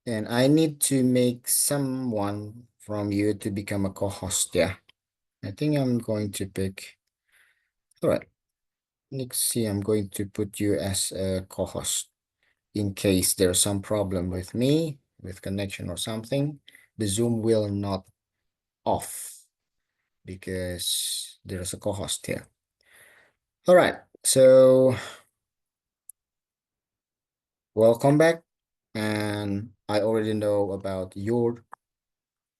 And I need to make someone from you to become a co-host. Yeah, I think I'm going to pick. All right. Let's see. I'm going to put you as a co-host in case there's some problem with me, with connection or something. The Zoom will not off because there's a co-host here. All right. So welcome back. And I already know about your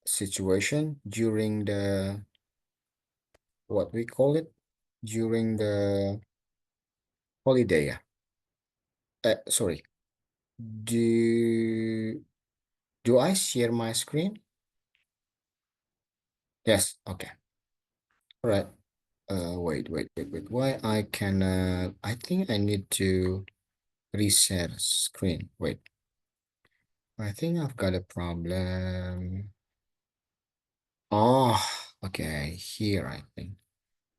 situation during the what we call it during the holiday. Sorry. Do do I share my screen? Yes. Okay. All right. Wait. Why I can I think I need to reset screen. Wait. I think I've got a problem. Oh, okay. Here I think.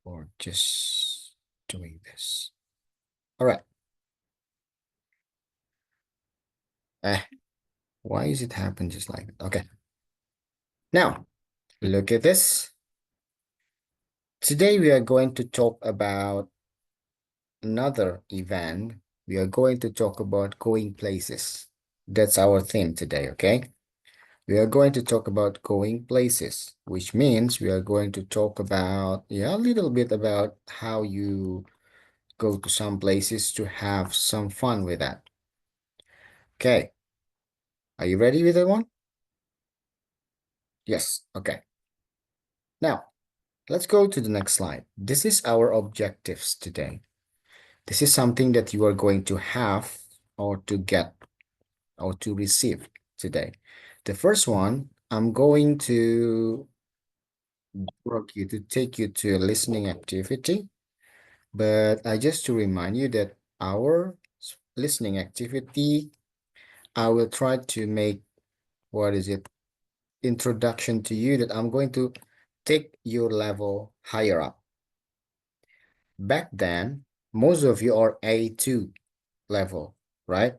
Or just doing this. All right. Eh, why is it happen just like that? Okay. Now, look at this. Today we are going to talk about another event. We are going to talk about going places. That's our theme today, okay? We are going to talk about going places, which means we are going to talk about, yeah, a little bit about how you go to some places to have some fun with that. Okay. Are you ready with that one? Yes. Okay. Now, let's go to the next slide. This is our objectives today. This is something that you are going to have or to get or to receive today. The first one, I'm going to work you to take you to a listening activity, but I just to remind you that our listening activity, I will try to make, what is it, introduction to you that I'm going to take your level higher up. Back then, most of you are A2 level, right?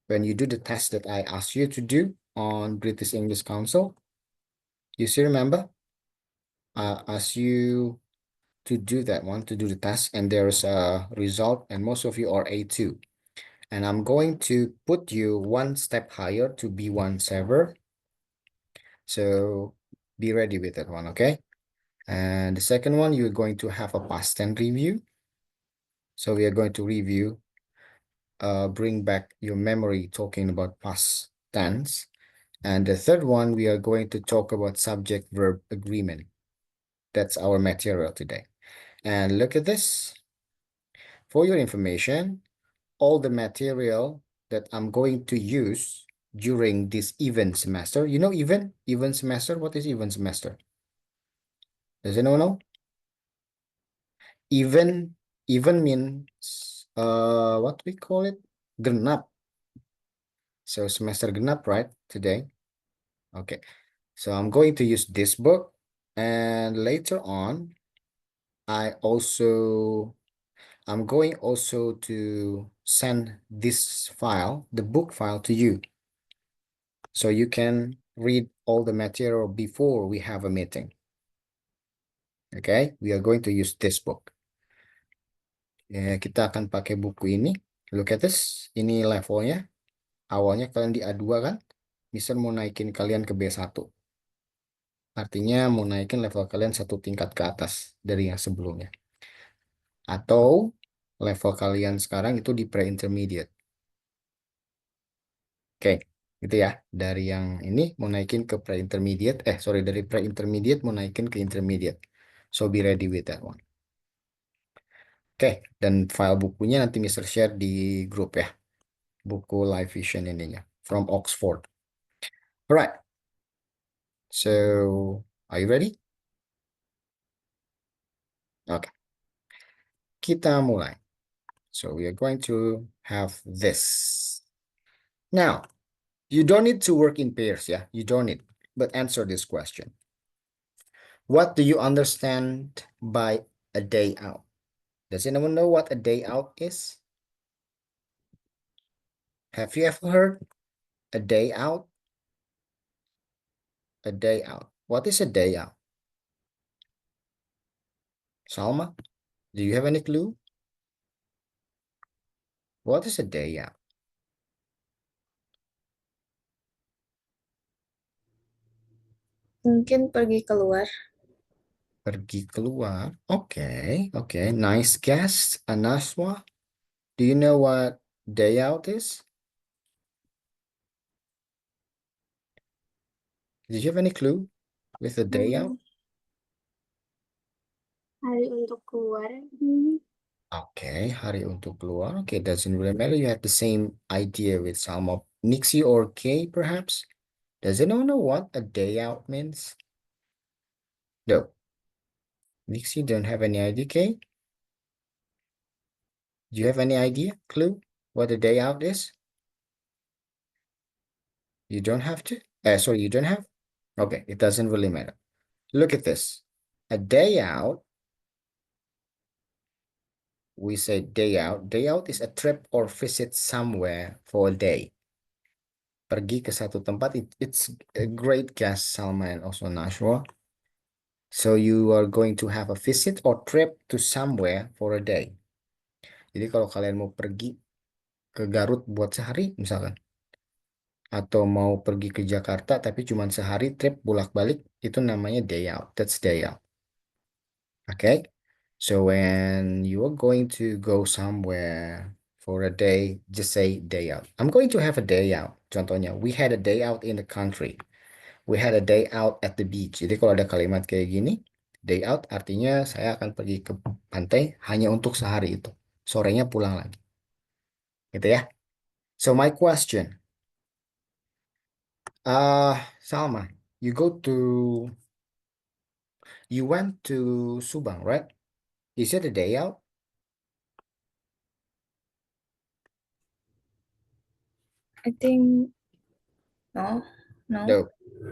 When you do the test that I asked you to do on British English Council, you still remember? Ask you to do that one, to do the test, and there's a result, and most of you are A2. And I'm going to put you one step higher to B1 server. So be ready with that one, okay? And the second one, you're going to have a past tense review. So we are going to review, bring back your memory talking about past tense. And the third one, we are going to talk about subject-verb agreement. That's our material today. And look at this. For your information, all the material that I'm going to use during this even semester, you know even semester? What is even semester? Does anyone know? Even, even means, what we call it? Genap. So semester genap, right? Today. Okay. So I'm going to use this book, and later on, I'm going also to send this file, the book file, to you. So you can read all the material before we have a meeting. Okay, we are going to use this book. Kita akan pakai buku ini. Look at this. Ini levelnya. Awalnya kalian di A2 kan? Misal mau naikin kalian ke B1. Artinya mau naikin level kalian satu tingkat ke atas dari yang sebelumnya. Atau level kalian sekarang itu di pre-intermediate. Oke, gitu ya. Dari yang ini mau naikin ke pre-intermediate. Sorry, dari pre-intermediate mau naikin ke intermediate. So be ready with that one. Oke, dan file bukunya nanti Mr. share di grup ya. Buku Live Vision ininya. From Oxford. Alright. So, are you ready? Oke. Kita mulai. So, we are going to have this. Now, you don't need to work in pairs, yeah? You don't need. But answer this question. What do you understand by a day out? Does anyone know what a day out is? Have you ever heard A day out? A day out. What is a day out? Salma, do you have any clue? What is a day out? Mungkin pergi keluar. Pergi keluar. Okay, okay. Nice guess, Anaswa. Do you know what day out is? Did you have any clue with a day out? Hari untuk keluar. Okay, hari untuk keluar. Okay, doesn't really matter. You have the same idea with Salma. Nixie or Kay, perhaps? Does anyone know what a day out means? No. Nixie don't have any idea, Kay? Do you have any idea, clue, what a day out is? You don't have to? Sorry, you don't have? Okay, it doesn't really matter. Look at this. A day out, we say day out. Day out is a trip or visit somewhere for a day. Pergi ke satu tempat, it's a great guess, Salma and also Nashwa. So you are going to have a visit or trip to somewhere for a day. Jadi kalau kalian mau pergi ke Garut buat sehari misalkan, atau mau pergi ke Jakarta tapi cuma sehari trip bolak-balik, itu namanya day out. That's day out. Okay? So when you are going to go somewhere for a day, just say day out. I'm going to have a day out. Contohnya, we had a day out in the country. We had a day out at the beach. Jadi kalau ada kalimat kayak gini, day out artinya saya akan pergi ke pantai hanya untuk sehari itu. Sorenya pulang lagi. Gitu ya. So my question, Salma, you went to Subang, right? Is it a day out? I think no, no. No.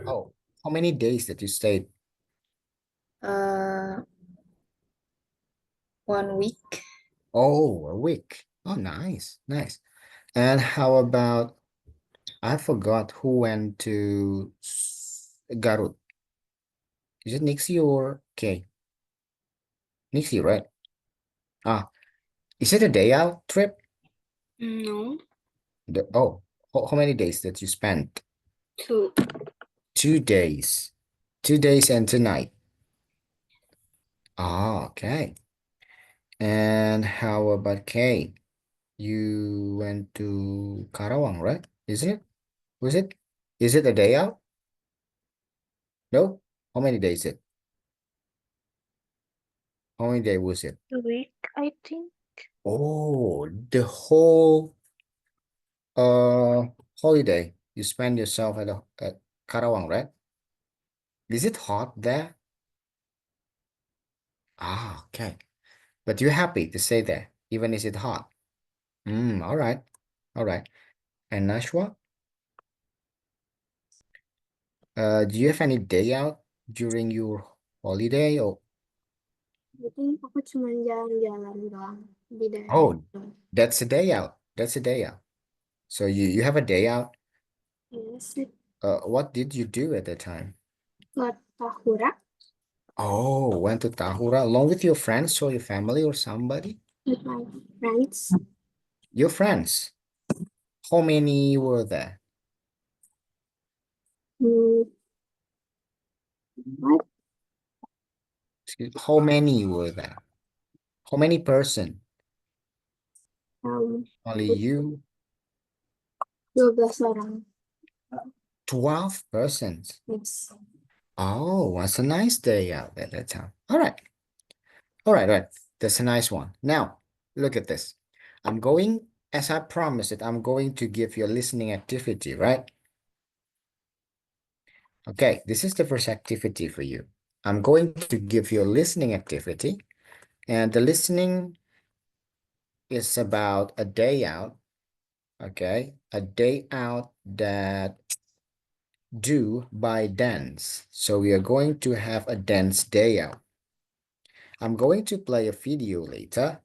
Oh, how many days that you stayed? Uh, 1 week. Oh, a week. Oh, nice, nice. And how about, I forgot who went to Garut. Is it Nixie or Kay? Nixie, right? Ah, is it a day out trip? No. Oh, how many days that you spent? 2. 2 days. 2 days and 2 nights. Ah, okay. And how about Kay? You went to Karawang, right? Isn't it? Was it? Is it a day out? No? How many days it? How many day was it? A week, I think. Oh, the whole uh holiday you spend yourself at Karawang, right? Is it hot there? Ah, okay. But you're happy to stay there, even is it hot? All right. All right. And Nashwa, do you have any day out during your holiday or I think aku cuma jalan-jalan doang di daerah. oh, that's a day out. That's a day out. So you have a day out. Yes, What did you do at the time? ke Tahura Oh, went to Tahura along with your friends or your family or somebody? with my friends. Your friends. How many were there? Hmm, what? How many were there? How many person? Um, Only you? 12 orang. 12 persons. Yes. Oh, that's a nice day out at that time. All right. All right, all right. That's a nice one. Now, look at this. I'm going, as I promised it, I'm going to give you a listening activity, right? Okay, this is the first activity for you. I'm going to give you a listening activity, and the listening is about a day out, okay? A day out that do by dance. So we are going to have a dance day out. I'm going to play a video later,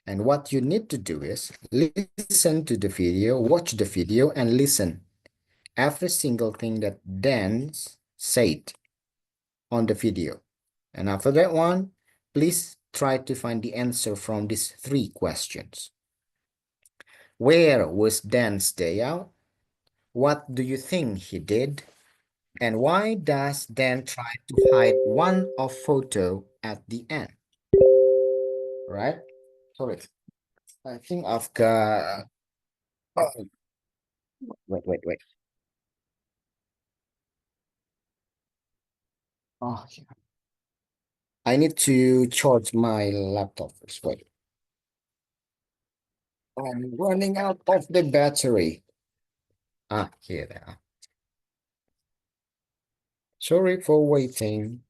and what you need to do is listen to the video, watch the video, and listen. every single thing that Dan said on the video. And after that one, please try to find the answer from these three questions. Where was Dan's day out? What do you think he did? And why does Dan try to hide one of photo at the end? Right? Sorry. I think I've got... Oh, wait. Oh, yeah. I need to charge my laptop first. Wait. I'm running out of the battery. Ah, here they are. Sorry for waiting.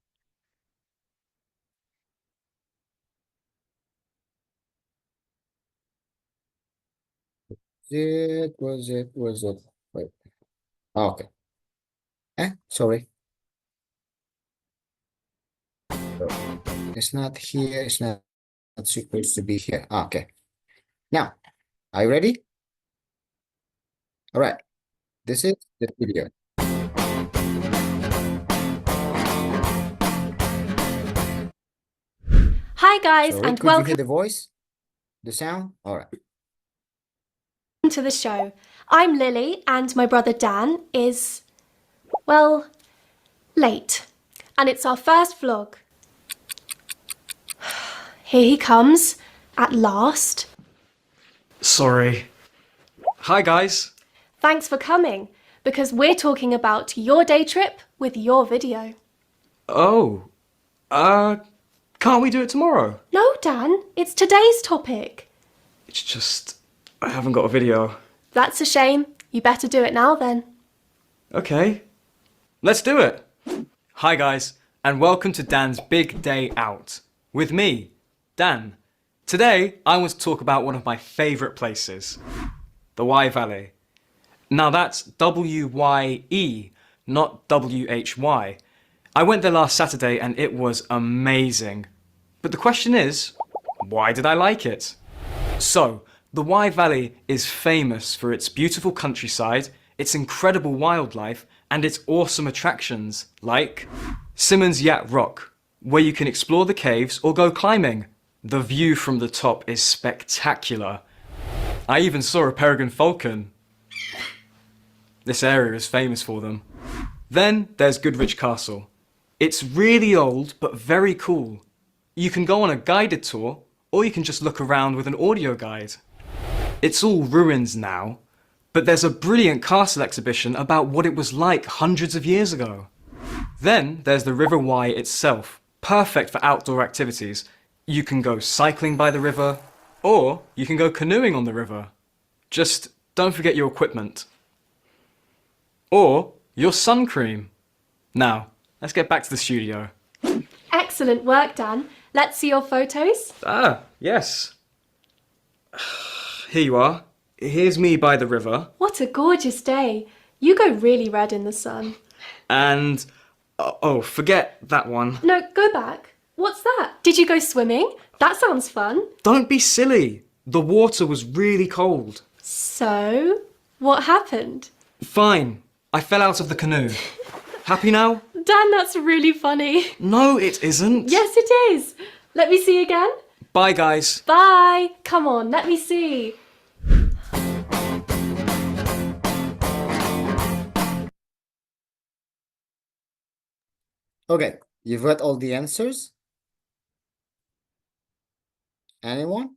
Was it? Wait. Okay. Sorry. It's not here. It's not supposed to be here. Okay. Now, are you ready? All right. This is the video. Hi guys, Sorry, and could you hear welcome the voice? The sound? All right. to the show. I'm Lily, and my brother Dan is, well, late. And it's our first vlog. Here he comes, at last. Sorry. Hi guys. Thanks for coming, because we're talking about your day trip with your video. Oh, can't we do it tomorrow? No, Dan, it's today's topic. It's just, I haven't got a video. That's a shame. You better do it now then. Okay, let's do it. Hi guys, and welcome to Dan's Big Day Out. With me, Dan. Today, I want to talk about one of my favourite places, the Wye Valley. Now that's W-Y-E, not W-H-Y. I went there last Saturday and it was amazing. But the question is, why did I like it? So, the Wye Valley is famous for its beautiful countryside, its incredible wildlife, and its awesome attractions, like Simmons Yat Rock, where you can explore the caves or go climbing. The view from the top is spectacular. I even saw a peregrine falcon. This area is famous for them. Then there's Goodrich Castle. It's really old, but very cool. You can go on a guided tour, or you can just look around with an audio guide. It's all ruins now, but there's a brilliant castle exhibition about what it was like hundreds of years ago. Then there's the River Wye itself, perfect for outdoor activities. You can go cycling by the river, or you can go canoeing on the river. Just don't forget your equipment. Or your sun cream. Now, let's get back to the studio. Excellent work, Dan. Let's see your photos. Ah, yes. Here you are. Here's me by the river. What a gorgeous day. You go really red in the sun. And, oh, forget that one. No, go back. What's that? Did you go swimming? That sounds fun. Don't be silly. The water was really cold. So, what happened? Fine. I fell out of the canoe. Happy now? Dan, that's really funny. No, it isn't. Yes, it is. Let me see again. Bye, guys. Bye. Come on, let me see. Okay, you've got all the answers? Anyone?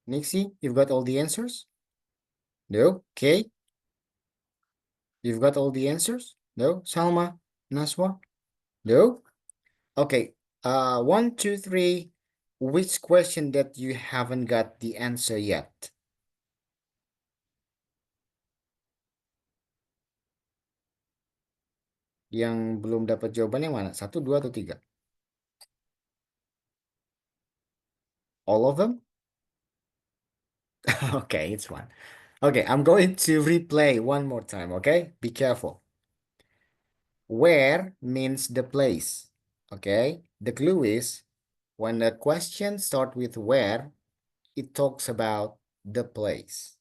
Nixie, you've got all the answers? No? Okay. You've got all the answers? No? Salma? Naswa? No? Okay. 1, 2, 3. Which question that you haven't got the answer yet? Yang belum dapat jawaban yang mana? 1, 2, atau 3? All of them? Okay, it's fine. Okay, I'm going to replay one more time, okay? Be careful. Where means the place, okay? The clue is when the question starts with where, it talks about the place.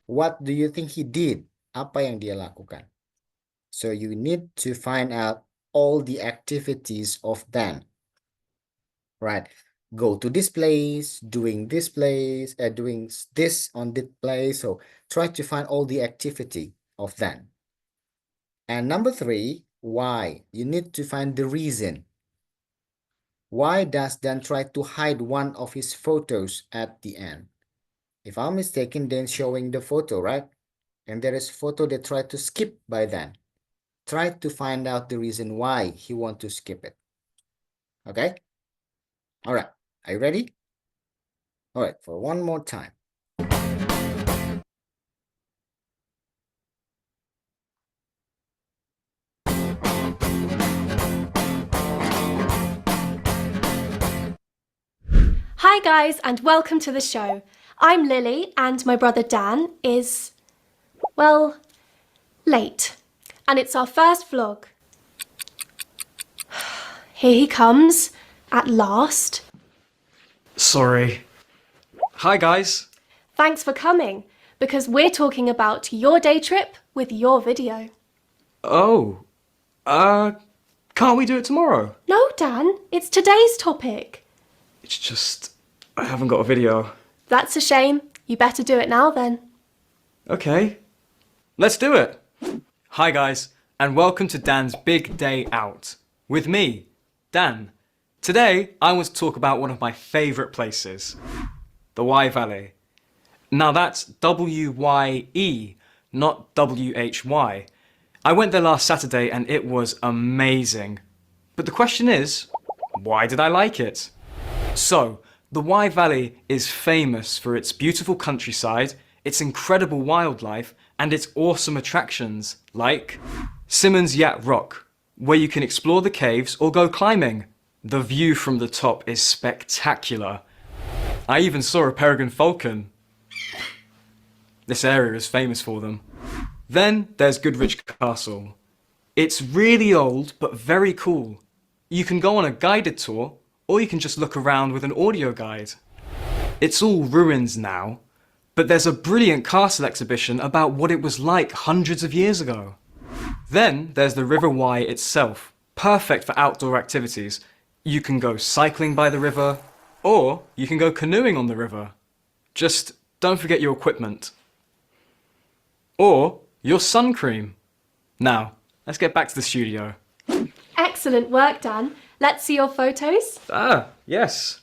What do you think he did? Apa yang dia lakukan? So you need to find out all the activities of Dan. Right. Go to this place, doing this place, doing this on this place. So try to find all the activity of Dan. And number 3, why? You need to find the reason. Why does Dan try to hide one of his photos at the end? If I'm mistaken, Dan showing the photo, right? And there is photo they try to skip by Dan. Try to find out the reason why he want to skip it. Okay? All right. Are you ready? All right, for one more time. Hi, guys, and welcome to the show. I'm Lily, and my brother Dan is, well, late. And it's our first vlog. Here he comes, at last. Sorry. Hi, guys. Thanks for coming, because we're talking about your day trip with your video. Oh, can't we do it tomorrow? No, Dan, it's today's topic. It's just, I haven't got a video. That's a shame. You better do it now then. Okay, let's do it. Hi, guys, and welcome to Dan's Big Day Out. With me, Dan. Today, I want to talk about one of my favourite places, the Wye Valley. Now that's W-Y-E, not W-H-Y. I went there last Saturday and it was amazing. But the question is, why did I like it? So, the Wye Valley is famous for its beautiful countryside, its incredible wildlife, and its awesome attractions, like Simmons Yat Rock, where you can explore the caves or go climbing. The view from the top is spectacular. I even saw a peregrine falcon. This area is famous for them. Then there's Goodrich Castle. It's really old but very cool. You can go on a guided tour or you can just look around with an audio guide. It's all ruins now, but there's a brilliant castle exhibition about what it was like hundreds of years ago. Then there's the River Wye itself, perfect for outdoor activities. You can go cycling by the river, or you can go canoeing on the river. Just don't forget your equipment. Or your sun cream. Now, let's get back to the studio. Excellent work, Dan. Let's see your photos. Ah, yes.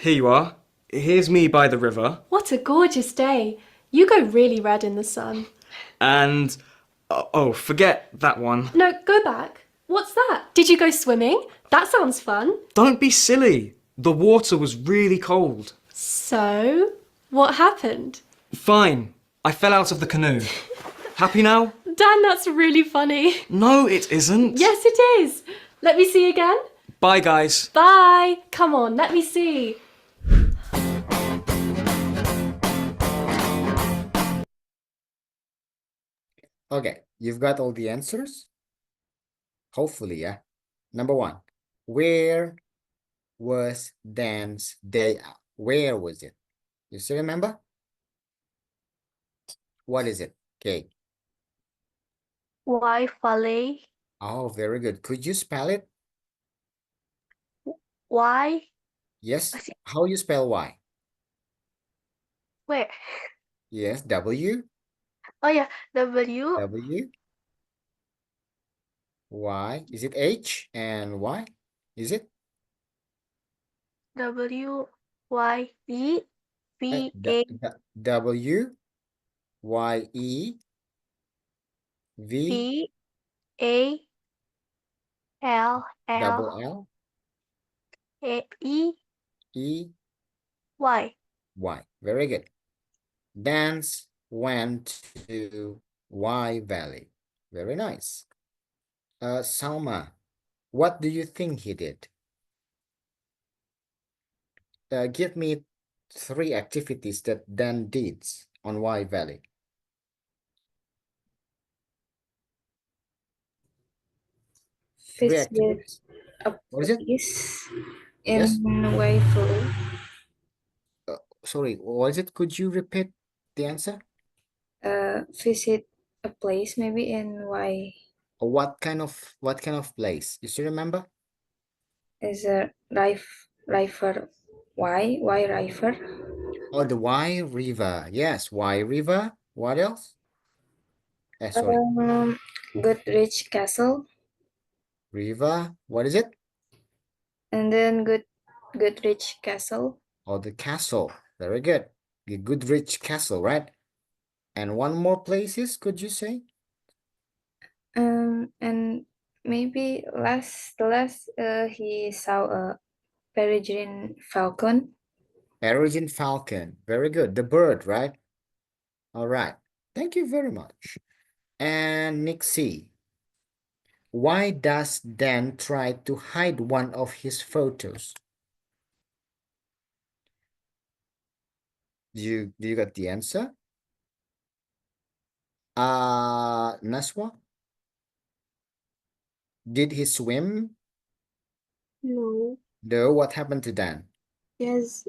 Here you are. Here's me by the river. What a gorgeous day. You go really red in the sun. And, oh, forget that one. No, go back. What's that? Did you go swimming? That sounds fun. Don't be silly. The water was really cold. So, what happened? Fine. I fell out of the canoe. Happy now? Dan, that's really funny. No, it isn't. Yes, it is. Let me see again. Bye, guys. Bye. Come on, let me see. Okay, you've got all the answers? Hopefully, yeah. Number 1, where was Dan's day out? Where was it? You still remember? What is it? Okay. Wye Valley. Oh, very good. Could you spell it? Why? Yes. I see. How you spell Y? Where? Yes, W, Oh yeah, W W, Y. Is it H and Y? Is it? W Y E V A W, Y, E, V, V A L double L L, A E E, Y. Y. Very good. Dance went to Wye Valley. Very nice. Salma, what do you think he did? Give me 3 activities that Dan did on Wye Valley. Three Visit activities. a What is it? place Yes? in Waverley. Sorry, what is it? Could you repeat the answer? Visit a place maybe in why Or what kind of place? You still remember? is a river. Why river? Oh, the Wye River. Yes, Wye River. What else? Sorry. Goodrich Castle, River. What is it? and then Goodrich Castle. Oh, the castle. Very good. The Goodrich Castle, right? And one more places, could you say? And maybe the last he saw a peregrine falcon. Peregrine falcon. Very good. The bird, right? All right. Thank you very much. And Nixie. Why does Dan try to hide one of his photos? Do you got the answer? Naswa? Did he swim? No, No, what happened to Dan? yes,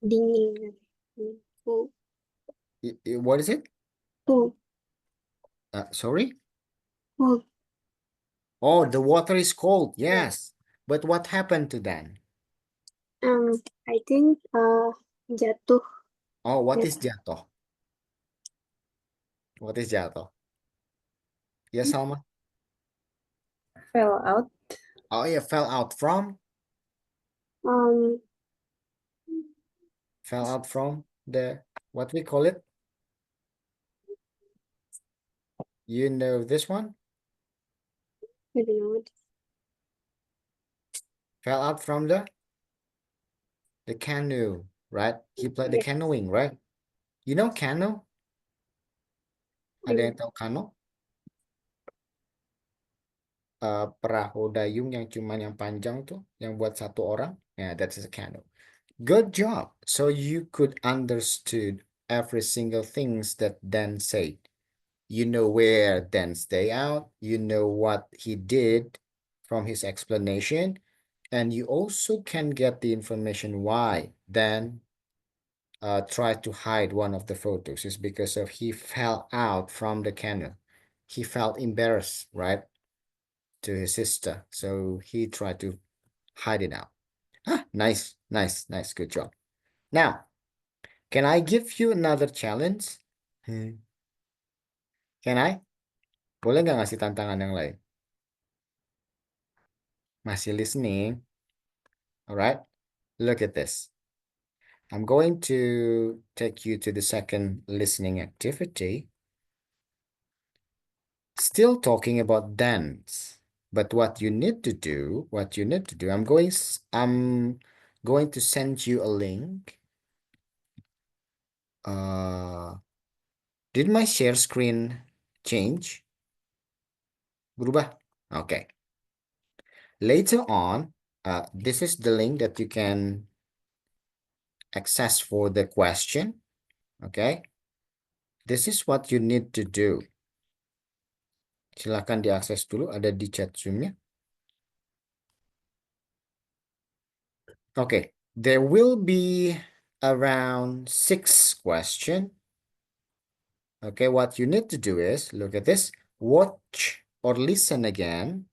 dingin. Oh, What is it? oh, Sorry? oh, Oh, the water is cold. Yes. But what happened to Dan? I think jatuh. Oh, what Yes. is jatuh? What is jatuh? Yes, Salma? Fell out. Oh, yeah, fell out from? Um, Fell out from the, what we call it? You know this one? I don't know. Fell out from the canoe, right? He played the Yes. canoeing, right? You know canoe? Ada yang tahu kano? Perahu dayung yang cuman yang panjang tuh, yang buat satu orang. Yeah, that is a canoe. Good job. So you could understood every single things that Dan said. You know where Dan stay out. You know what he did from his explanation. And you also can get the information why Dan tried to hide one of the photos is because of he fell out from the canoe. He felt embarrassed, right, to his sister. So he tried to hide it out. Ah, nice, nice, nice. Good job. Now, can I give you another challenge? Can I? Boleh nggak ngasih tantangan yang lain? Masih listening? All right. Look at this. I'm going to take you to the second listening activity. Still talking about dance, but what you need to do, I'm going to send you a link. Did my share screen change? Berubah? Okay. Later on, this is the link that you can access for the question. Okay. This is what you need to do. Silakan diakses dulu, ada di chat Zoom-nya. Okay, there will be around 6 questions. Okay, what you need to do is, look at this, watch or listen again,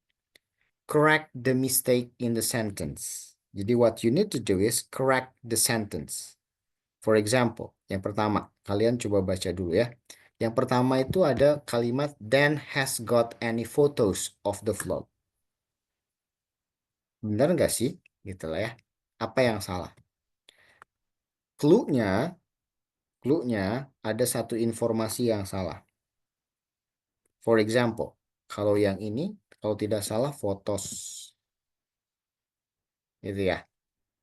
correct the mistake in the sentence. Jadi what you need to do is correct the sentence. For example, yang pertama, kalian coba baca dulu ya. Yang pertama itu ada kalimat Dan has got any photos of the vlog. Benar nggak sih? Gitu lah ya. Apa yang salah? Clue-nya ada satu informasi yang salah. For example, kalau yang ini, kalau tidak salah fotos. Gitu ya.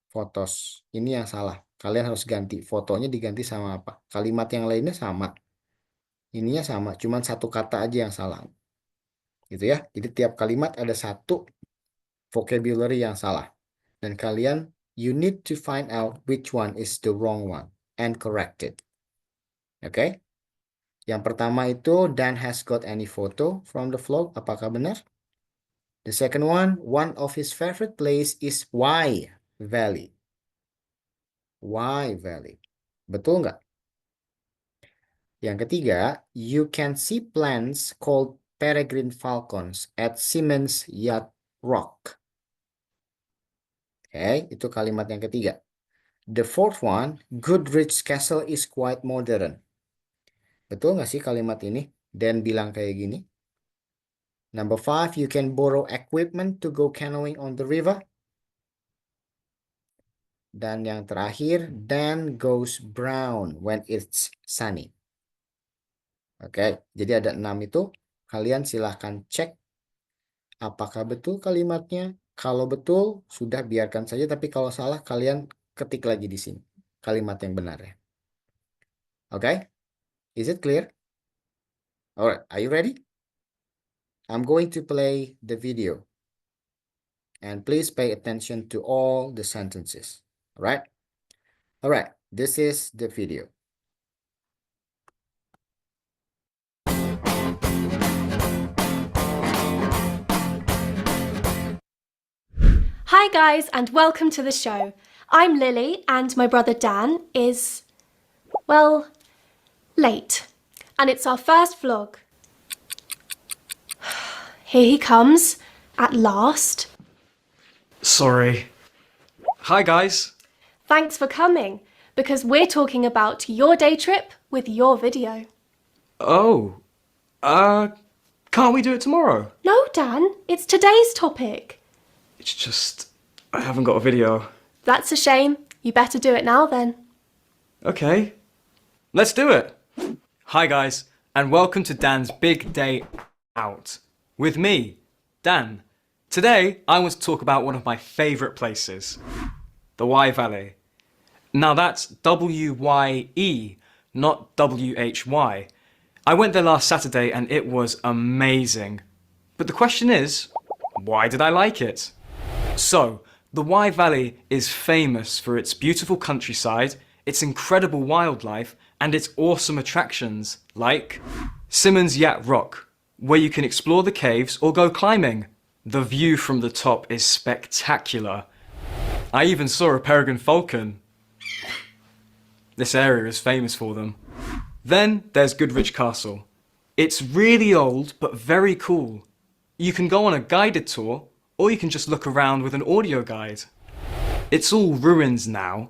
Fotos. Ini yang salah. Kalian harus ganti. Fotonya diganti sama apa? Kalimat yang lainnya sama. Ininya sama. Cuman satu kata aja yang salah. Gitu ya. Jadi tiap kalimat ada satu vocabulary yang salah. Dan kalian, you need to find out which one is the wrong one and correct it. Oke? Yang pertama itu, Dan has got any photo from the vlog. Apakah benar? The second one of his favorite place is Wye Valley. Wye Valley. Betul nggak? Yang ketiga, you can see plants called peregrine falcons at Siemens Yacht Rock. Oke, itu kalimat yang ketiga. The fourth one, Goodrich Castle is quite modern. Betul nggak sih kalimat ini? Dan bilang kayak gini. Number 5, you can borrow equipment to go canoeing on the river. Dan yang terakhir, Dan goes brown when it's sunny. Oke, jadi ada 6 itu. Kalian silahkan cek apakah betul kalimatnya. Kalau betul, sudah biarkan saja. Tapi kalau salah, kalian ketik lagi di sini. Kalimat yang benar ya. Oke, is it clear? Alright, are you ready? I'm going to play the video. And please pay attention to all the sentences. Alright? Alright, this is the video. Hi, guys, and welcome to the show. I'm Lily, and my brother Dan is, well, late. And it's our first vlog. Here he comes, at last. Sorry. Hi, guys. Thanks for coming, because we're talking about your day trip with your video. Oh, can't we do it tomorrow? No, Dan, it's today's topic. It's just, I haven't got a video. That's a shame. You better do it now then. Okay, let's do it. Hi, guys, and welcome to Dan's Big Day Out. With me, Dan. Today, I want to talk about one of my favourite places, the Wye Valley. Now that's W-Y-E, not W-H-Y. I went there last Saturday and it was amazing. But the question is, why did I like it? So, the Wye Valley is famous for its beautiful countryside, its incredible wildlife, and its awesome attractions, like Siemens Yacht Rock, where you can explore the caves or go climbing. The view from the top is spectacular. I even saw a peregrine falcon. This area is famous for them. Then there's Goodrich Castle. It's really old, but very cool. You can go on a guided tour, or you can just look around with an audio guide. It's all ruins now,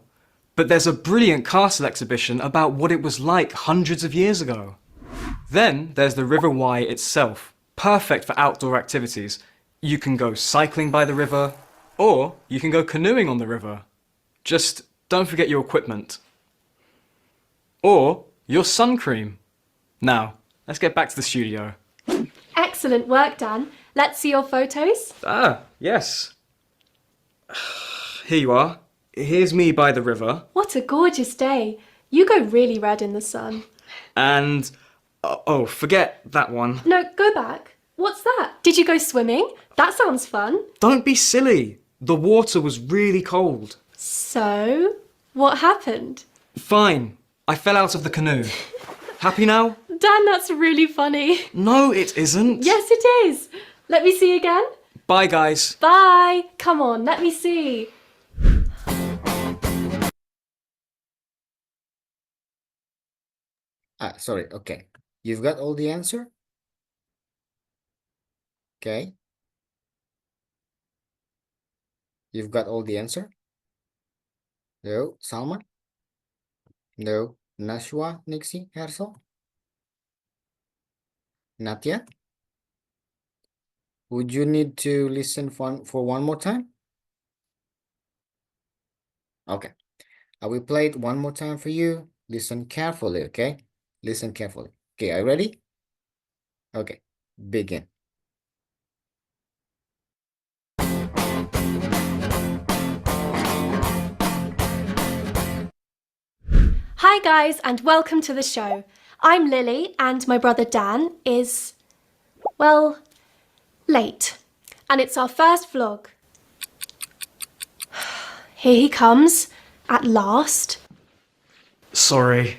but there's a brilliant castle exhibition about what it was like hundreds of years ago. Then there's the River Wye itself, perfect for outdoor activities. You can go cycling by the river, or you can go canoeing on the river. Just don't forget your equipment. Or your sun cream. Now, let's get back to the studio. Excellent work, Dan. Let's see your photos. Ah, yes. Here you are. Here's me by the river. What a gorgeous day. You go really red in the sun. And, oh, forget that one. No, go back. What's that? Did you go swimming? That sounds fun. Don't be silly. The water was really cold. So, what happened? Fine. I fell out of the canoe. Happy now? Dan, that's really funny. No, it isn't. Yes, it is. Let me see again. Bye, guys. Bye. Come on, let me see. Sorry, okay. You've got all the answer? Okay. You've got all the answer? No, Salma? No, Nashwa, Nixie, Hersel? Not yet? Would you need to listen for one more time? Okay. I will play it one more time for you. Listen carefully, okay? Listen carefully. Okay, are you ready? Okay, begin. Hi, guys, and welcome to the show. I'm Lily, and my brother Dan is, well, late. And it's our first vlog. Here he comes, at last. Sorry.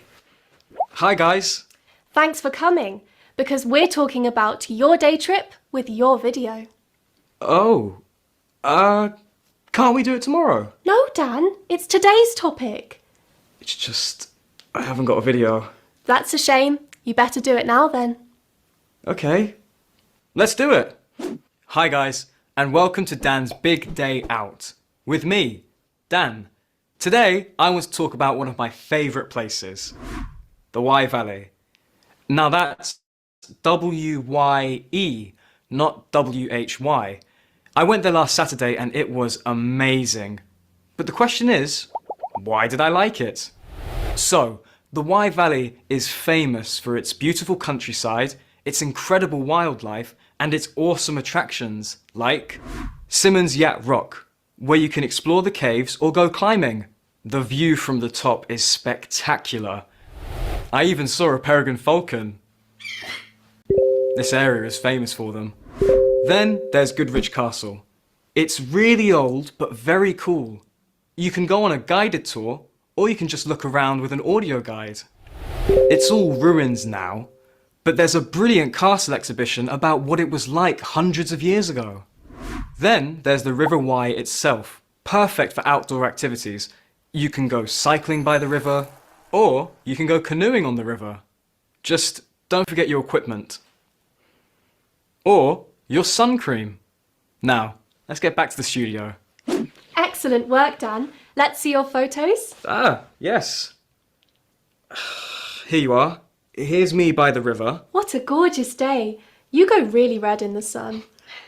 Hi, guys. Thanks for coming, because we're talking about your day trip with your video. Oh, can't we do it tomorrow? No, Dan, it's today's topic. It's just, I haven't got a video. That's a shame. You better do it now then. Okay, let's do it. Hi guys, and welcome to Dan's Big Day Out. With me, Dan. Today, I want to talk about one of my favourite places, the Wye Valley. Now that's W-Y-E, not W-H-Y. I went there last Saturday and it was amazing. But the question is, why did I like it? So, the Wye Valley is famous for its beautiful countryside, its incredible wildlife, and its awesome attractions like Simmons Yat Rock, where you can explore the caves or go climbing. The view from the top is spectacular. I even saw a peregrine falcon. This area is famous for them. Then there's Goodrich Castle. It's really old but very cool. You can go on a guided tour or you can just look around with an audio guide. It's all ruins now, but there's a brilliant castle exhibition about what it was like hundreds of years ago. Then there's the River Wye itself, perfect for outdoor activities. You can go cycling by the river, or you can go canoeing on the river. Just don't forget your equipment. Or your sun cream. Now, let's get back to the studio. Excellent work, Dan. Let's see your photos. Ah, yes. Here you are. Here's me by the river. What a gorgeous day. You go really red in the sun.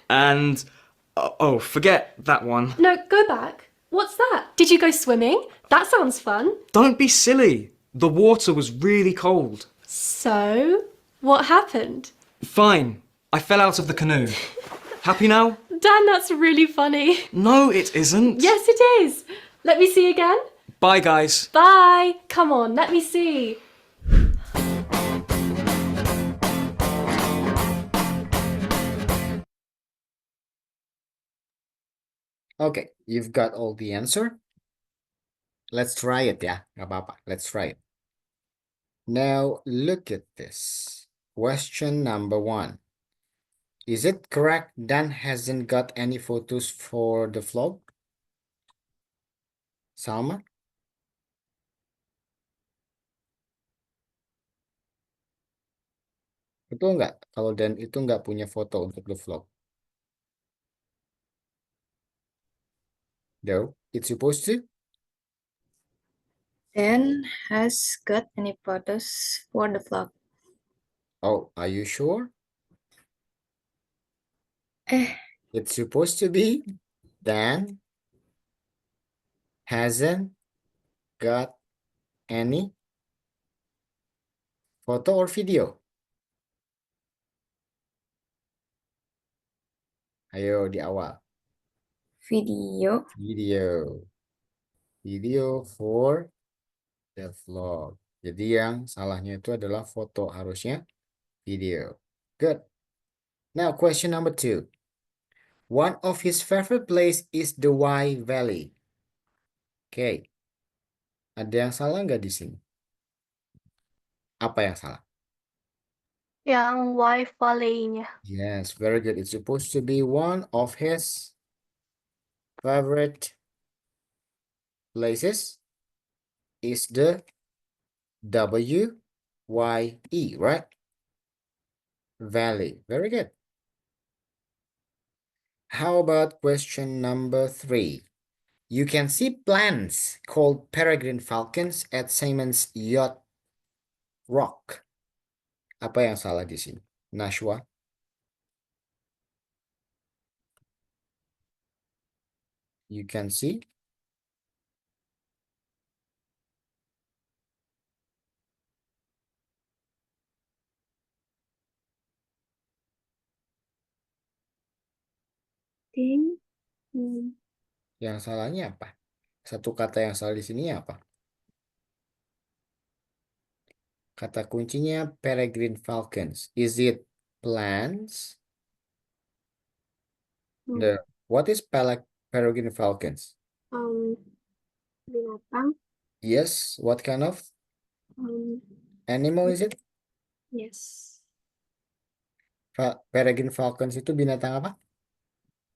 And, oh, forget that one. No, go back. What's that? Did you go swimming? That sounds fun. Don't be silly. The water was really cold. So, what happened? Fine. I fell out of the canoe. Happy now? Dan, that's really funny. No, it isn't. Yes, it is. Let me see again. Bye, guys. Bye. Come on, let me see. Okay, you've got all the answer. Let's try it, yeah. Gak apa-apa. Let's try it. Now, look at this. Question number 1. Is it correct Dan hasn't got any photos for the vlog? Salma? Betul nggak? Kalau Dan itu nggak punya foto untuk the vlog. No, it's supposed to. Dan has got any photos for the vlog? Oh, are you sure? Eh, It's supposed to be Dan hasn't got any photo or video. Ayo di awal. video. Video for the vlog. Jadi yang salahnya itu adalah foto, harusnya video. Good. Now question number 2. One of his favorite place is the Wye Valley. Okay. Ada yang salah nggak di sini? Apa yang salah? Yang Wye Valley-nya. Yes, very good. It's supposed to be one of his favorite places is the W-Y-E, right? Valley. Very good. How about question number 3? You can see plants called peregrine falcons at Simon's Yacht Rock. Apa yang salah di sini? Nashwa? You can see. Ting. Yang salahnya apa? Satu kata yang salah di sini apa? Kata kuncinya peregrine falcons. Is it plants? No. What is peregrine falcons? Binatang. Yes. What kind of animal is it? Yes. Peregrine falcons itu binatang apa?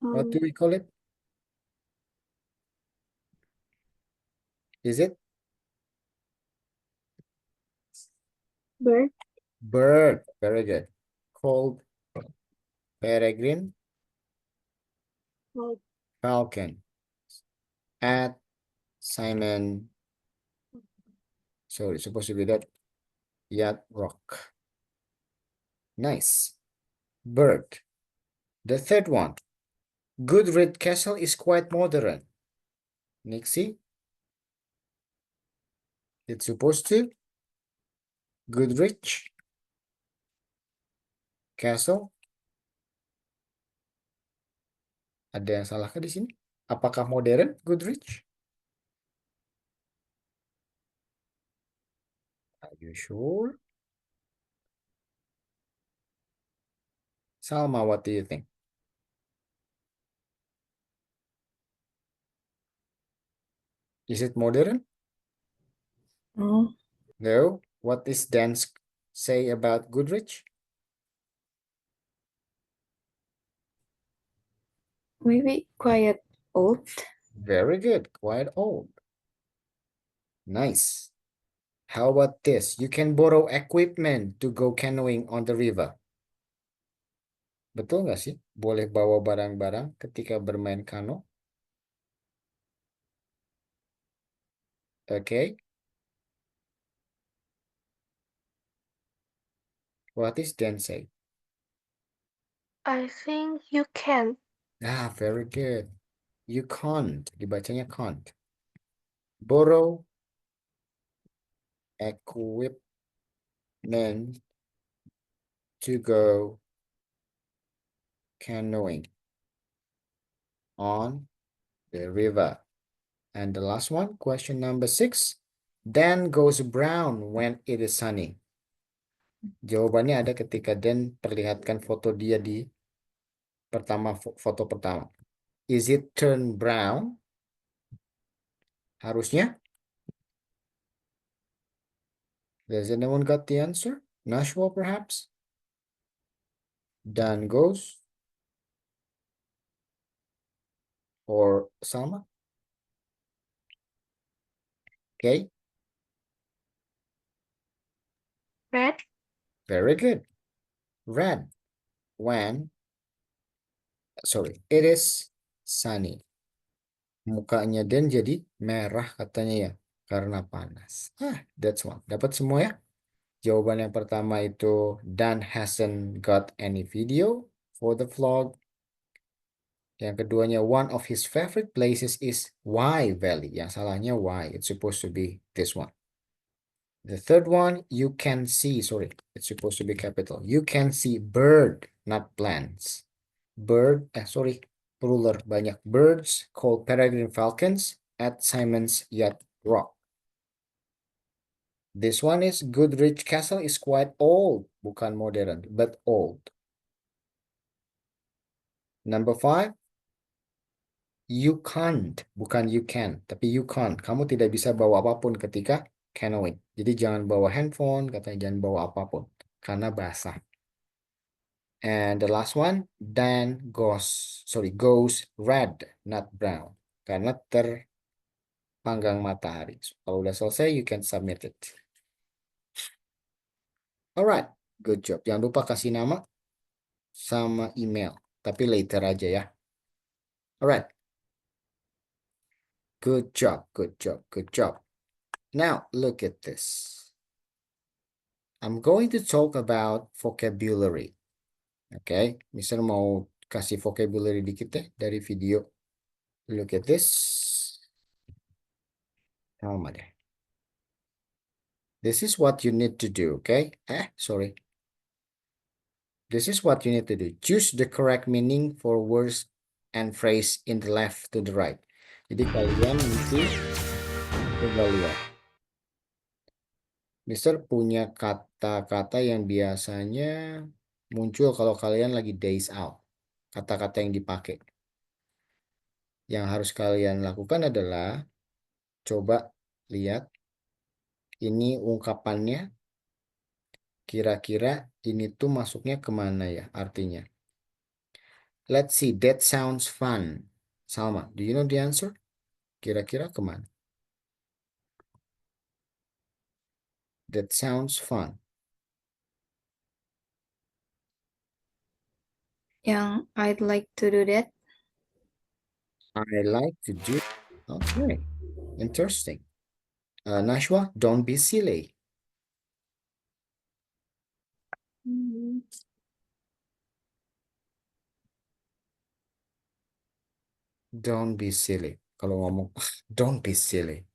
What do we call it? Is it? Bird. Bird. Very good. Called peregrine Like falcon at Simon. So it's supposed to be that Yacht Rock. Nice. Bird. The third one. Goodrich Castle is quite modern. Nixie. It's supposed to. Goodrich Castle. Ada yang salahkah di sini? Apakah modern Goodrich? Are you sure? Salma, what do you think? Is it modern? No, No. What does Dan say about Goodrich? maybe quite old. Very good. Quite old. Nice. How about this? You can borrow equipment to go canoeing on the river. Betul nggak sih? Boleh bawa barang-barang ketika bermain kano? Okay. What is Dan say? I think you can. Ah, very good. You can't. Dibacanya can't. Borrow equipment to go canoeing on the river. And the last one, question number 6. Dan goes brown when it is sunny. Jawabannya ada ketika Dan perlihatkan foto dia di foto pertama. Is it turn brown? Harusnya. Does anyone got the answer? Nashua, perhaps? Dan goes. Or Salma? Okay, Red? very good. Red. It is sunny. Mukanya Dan jadi merah katanya ya. Karena panas. That's one. Dapat semua ya? Jawaban yang pertama itu Dan hasn't got any video for the vlog. Yang keduanya, one of his favorite places is Wye Valley. Yang salahnya why. It's supposed to be this one. The third one, you can see, sorry, it's supposed to be capital. You can see bird, not plants. Plural, banyak birds called peregrine falcons at Simon's Yacht Rock. This one is Goodrich Castle is quite old, bukan modern, but old. Number 5, you can't, bukan you can, tapi you can't. Kamu tidak bisa bawa apapun ketika canoeing. Jadi jangan bawa handphone, katanya jangan bawa apapun, karena basah. And the last one, Dan goes red, not brown, karena terpanggang matahari. So, kalau udah selesai, you can submit it. Alright, good job. Jangan lupa kasih nama sama email, tapi later aja ya. Alright. Good job, good job, good job. Now, look at this. I'm going to talk about vocabulary. Okay, Mister mau kasih vocabulary dikit deh dari video. Look at this. Sama deh. This is what you need to do, okay? Sorry. This is what you need to do. Choose the correct meaning for words and phrase in the left to the right. Jadi kalian mesti coba lihat. Mister punya kata-kata yang biasanya muncul kalau kalian lagi days out. Kata-kata yang dipakai. Yang harus kalian lakukan adalah coba lihat ini ungkapannya. Kira-kira ini tuh masuknya kemana ya artinya? Let's see, that sounds fun. Salma, do you know the answer? Kira-kira kemana? That sounds fun. Yang I'd like to do that. I like to do. Okay, interesting. Nashwa, don't be silly. Hmm, Don't be silly. Kalau ngomong, don't be silly.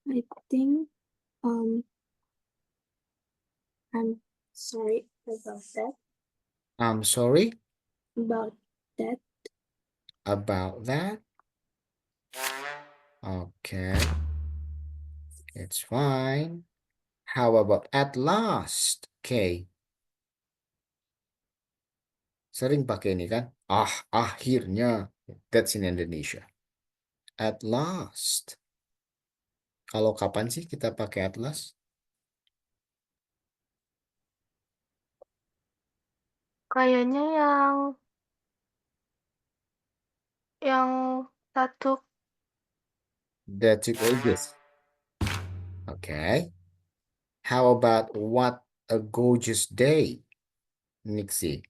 I think I'm sorry about that. I'm sorry About that. about that. Okay, it's fine. How about at last? Okay. Sering pakai ini kan? Akhirnya. That's in Indonesia. At last. Kalau kapan sih kita pakai at last? Kayaknya yang satu. That took ages. Okay. How about what a gorgeous day? Nixie.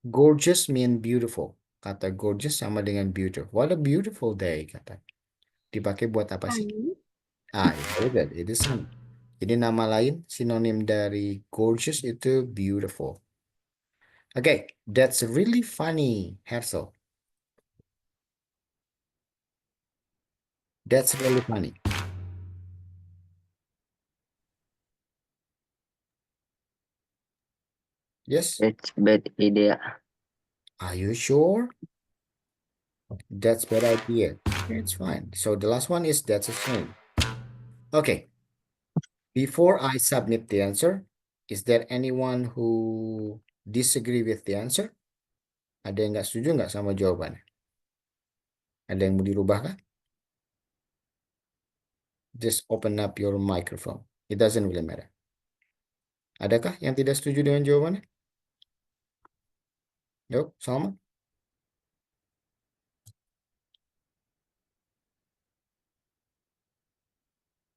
Gorgeous mean beautiful. Kata gorgeous sama dengan beautiful. What a beautiful day, kata. Dipakai buat apa sih? Sunny. Very good. Itu sunny. Jadi nama lain sinonim dari gorgeous itu beautiful. Okay, that's really funny, Hersel. That's really funny. Yes? It's bad idea. Are you sure? That's bad idea. It's fine. So the last one is that's a shame. Okay. Before I submit the answer, is there anyone who disagree with the answer? Ada yang nggak setuju nggak sama jawabannya? Ada yang mau dirubah kah? Just open up your microphone. It doesn't really matter. Adakah yang tidak setuju dengan jawabannya? Yuk, sama.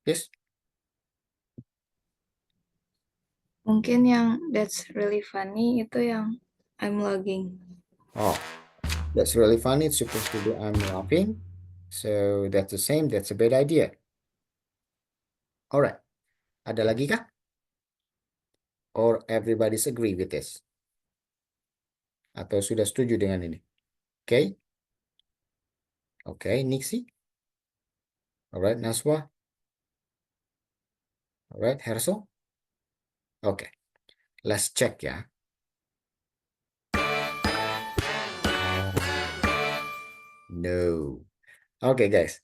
Yes. Mungkin yang that's really funny itu yang I'm lagging. Oh, that's really funny. It's supposed to be I'm laughing. So that's the same. That's a bad idea. Alright. Ada lagi kah? Or everybody's agree with this? Atau sudah setuju dengan ini? Okay. Okay, Nixie. Alright, Naswa. Alright, Hersel. Okay. Let's check ya. No. Okay, guys.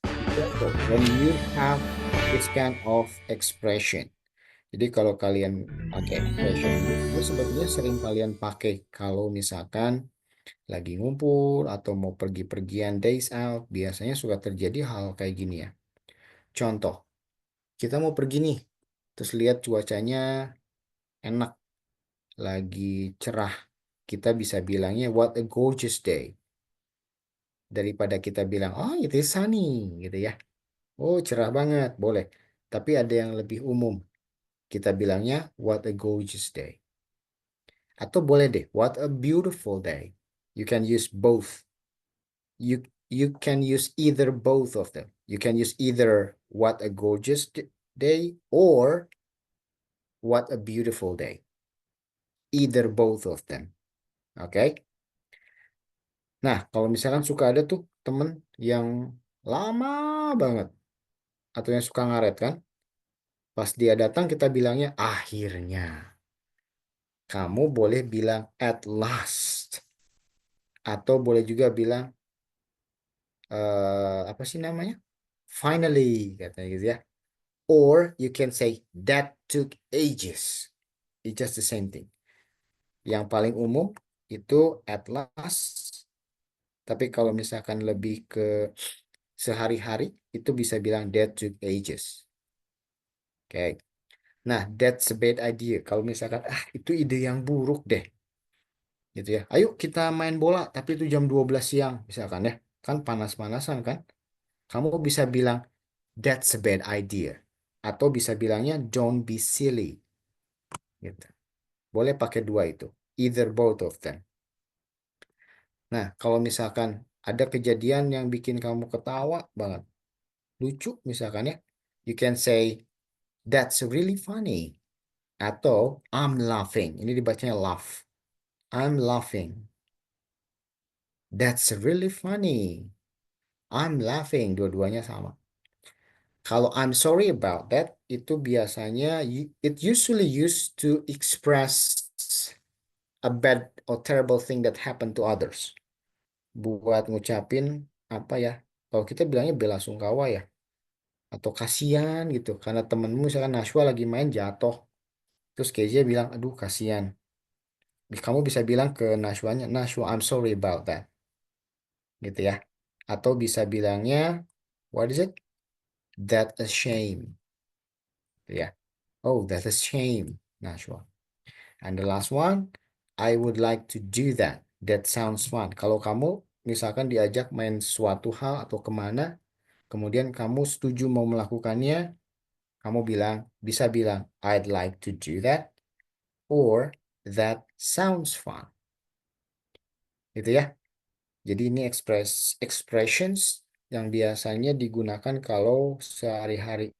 When you have this kind of expression. Jadi kalau kalian pakai expression itu sebetulnya sering kalian pakai kalau misalkan lagi ngumpul atau mau pergi-pergian days out, biasanya suka terjadi hal kayak gini ya. Contoh, kita mau pergi nih, terus lihat cuacanya enak, lagi cerah. Kita bisa bilangnya what a gorgeous day. Daripada kita bilang, oh it is sunny, gitu ya. Oh cerah banget, boleh. Tapi ada yang lebih umum. Kita bilangnya what a gorgeous day. Atau boleh deh, what a beautiful day. You can use both. You can use either both of them. You can use either what a gorgeous day or what a beautiful day. Either both of them. Oke. Nah, kalau misalkan suka ada tuh temen yang lama banget atau yang suka ngaret kan? Pas dia datang kita bilangnya akhirnya. Kamu boleh bilang at last. Atau boleh juga bilang apa sih namanya? Finally katanya gitu ya. Or you can say that took ages. It's just the same thing. Yang paling umum itu at last. Tapi kalau misalkan lebih ke sehari-hari itu bisa bilang that took ages. Oke. Nah, that's a bad idea. Kalau misalkan itu ide yang buruk deh. Gitu ya. Ayo kita main bola tapi itu jam 12 siang misalkan ya. Kan panas-panasan kan? Kamu bisa bilang that's a bad idea. Atau bisa bilangnya don't be silly. Gitu. Boleh pakai dua itu. Either both of them. Nah, kalau misalkan ada kejadian yang bikin kamu ketawa banget, lucu misalkan ya, you can say, that's really funny. Atau I'm laughing. Ini dibacanya laugh. I'm laughing. That's really funny. I'm laughing. Dua-duanya sama. Kalau I'm sorry about that, itu biasanya it usually used to express a bad or terrible thing that happened to others. Buat ngucapin apa ya? Kalau kita bilangnya bela sungkawa ya, atau kasihan gitu, karena temenmu misalkan Nashwa lagi main jatuh, terus Kezia bilang, aduh kasihan. Kamu bisa bilang ke Nashwanya, Nashwa, I'm sorry about that, gitu ya. Atau bisa bilangnya, what is it? That a shame, gitu ya. Oh, that's a shame, Nashwa. And the last one, I would like to do that. That sounds fun. Kalau kamu misalkan diajak main suatu hal atau kemana, kemudian kamu setuju mau melakukannya, kamu bisa bilang, I'd like to do that, or that sounds fun. Gitu ya. Jadi ini expressions yang biasanya digunakan kalau sehari-hari,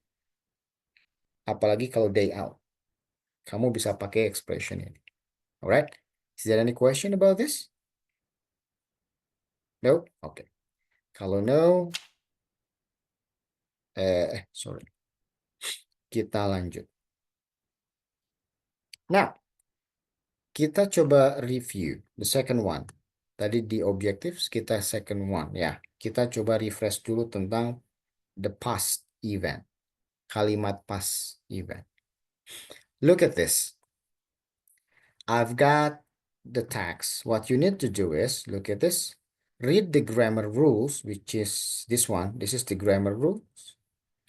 apalagi kalau day out. Kamu bisa pakai expression ini. Alright? Is there any question about this? No? Okay. Kalau no, sorry. Kita lanjut. Now, kita coba review the second one. Tadi di objectives kita second one ya. Kita coba refresh dulu tentang the past event. Kalimat past event. Look at this. I've got the text. What you need to do is, look at this. Read the grammar rules, which is this one. This is the grammar rules.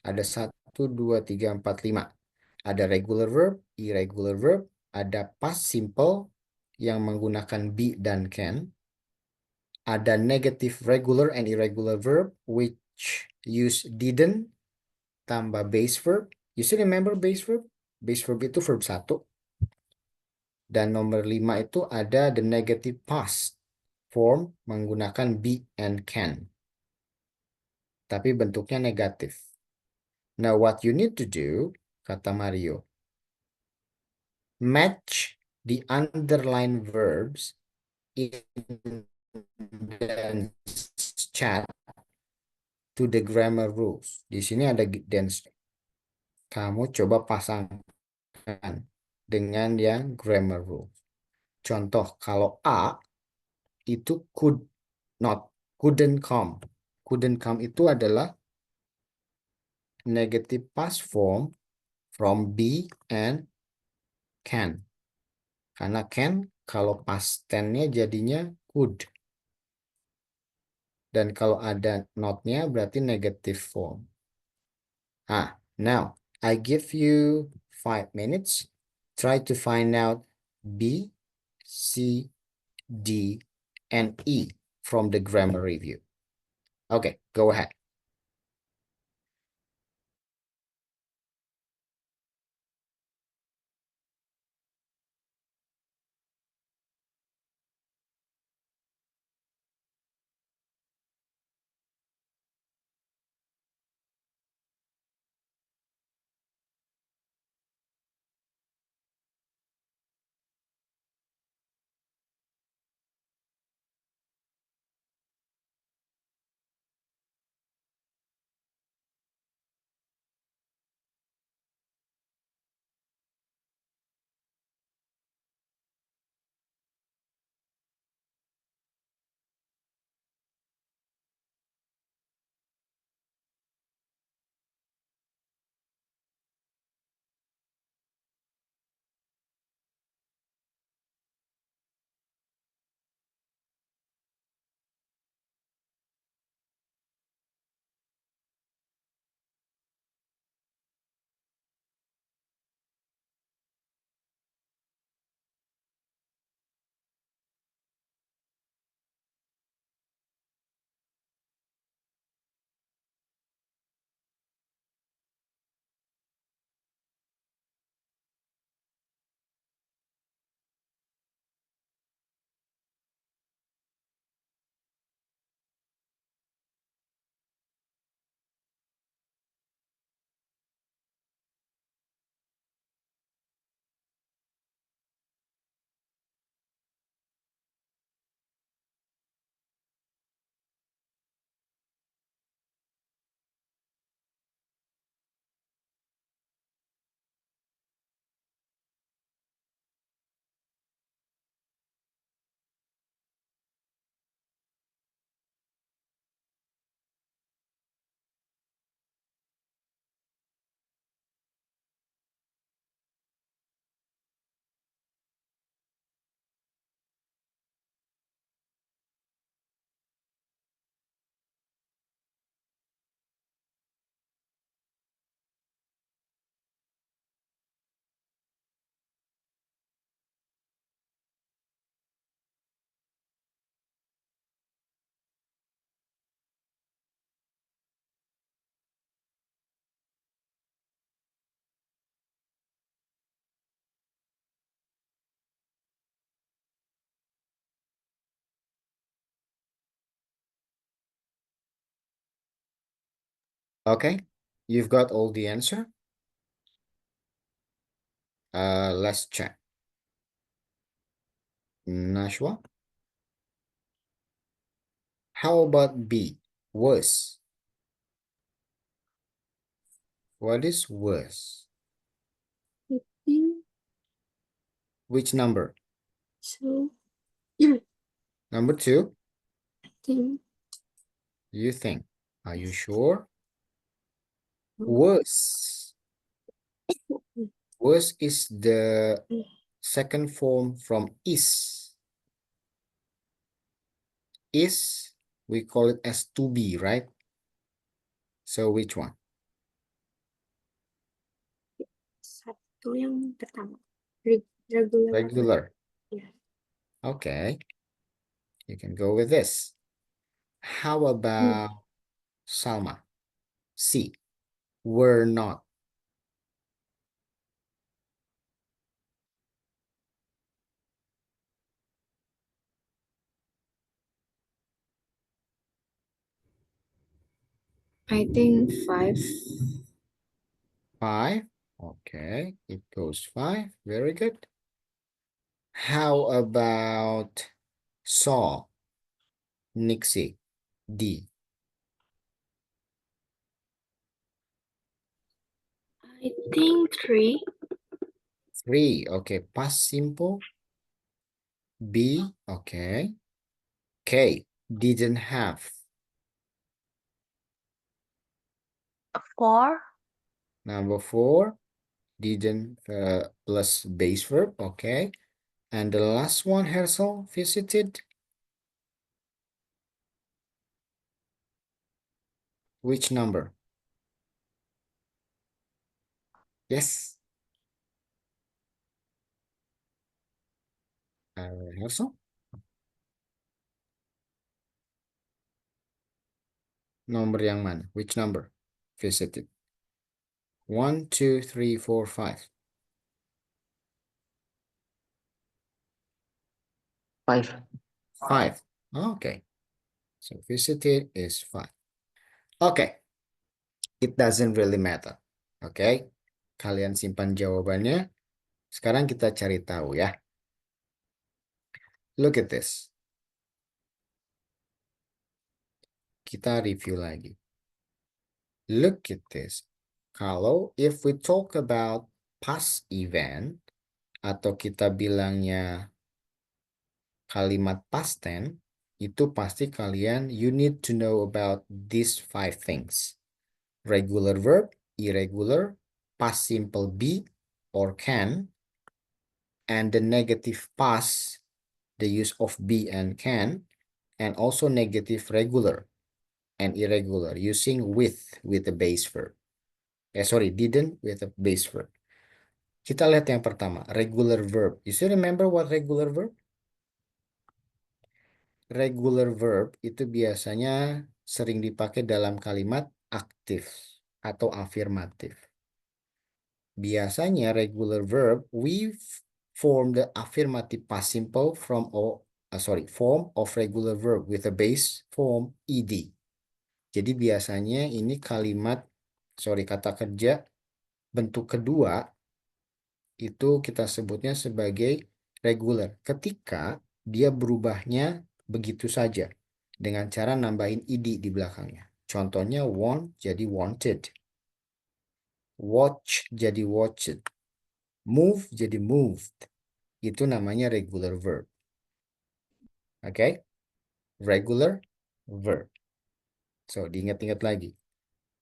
Ada 1, 2, 3, 4, 5. Ada regular verb, irregular verb, ada past simple yang menggunakan be dan can. Ada negative regular and irregular verb which use didn't tambah base verb. You still remember base verb? Base verb itu verb 1. Dan nomor 5 itu ada the negative past form menggunakan be and can. Tapi bentuknya negatif. Now what you need to do, kata Mario, match the underlined verbs in the chat to the grammar rules. Di sini ada dance. Kamu coba pasangkan dengan yang grammar rules. Contoh, kalau A itu could not, couldn't come. Couldn't come itu adalah negative past form from be and can. Karena can kalau past tense-nya jadinya could. Dan kalau ada not-nya berarti negative form. Now I give you 5 minutes. Try to find out B, C, D, and E from the grammar review. Okay, go ahead. Okay, you've got all the answer. Let's check. Nashwa. How about B? Worse. What is worse? Eating. Which number? So, Number 2. think. You think? Are you sure? Worse. Worse is the second form from is. Is, we call it as to be, right? So which one? Satu yang pertama. Regular. Regular. Yeah. Okay. You can go with this. How about Salma? C. Were not. I think 5. 5. Okay. It goes 5. Very good. How about saw? Nixie. D. I think 3. 3. Okay. Past simple. B. Okay. K. Didn't have. 4. Number 4. Didn't plus base verb. Okay. And the last one, Hersel, visited. Which number? Yes. Hersel? Nomor yang mana? Which number? Visited. 1, 2, 3, 4, 5. 5. 5. Okay. So visited is 5. Okay. It doesn't really matter. Okay. Kalian simpan jawabannya. Sekarang kita cari tahu ya. Look at this. Kita review lagi. Look at this. Kalau if we talk about past event atau kita bilangnya kalimat past tense, itu pasti kalian you need to know about these 5 things. Regular verb, irregular, past simple be or can, and the negative past, the use of be and can, and also negative regular and irregular using with the base verb. Sorry, didn't with a base verb. Kita lihat yang pertama, regular verb. You still remember what regular verb? Regular verb itu biasanya sering dipakai dalam kalimat aktif atau afirmatif. Biasanya regular verb, we form the affirmative past simple from form of regular verb with a base form ed. Jadi biasanya ini kata kerja bentuk kedua itu kita sebutnya sebagai regular ketika dia berubahnya begitu saja dengan cara nambahin ed di belakangnya. Contohnya want jadi wanted, watch jadi watched, move jadi moved. Itu namanya regular verb. Oke? Regular verb. So, diingat-ingat lagi.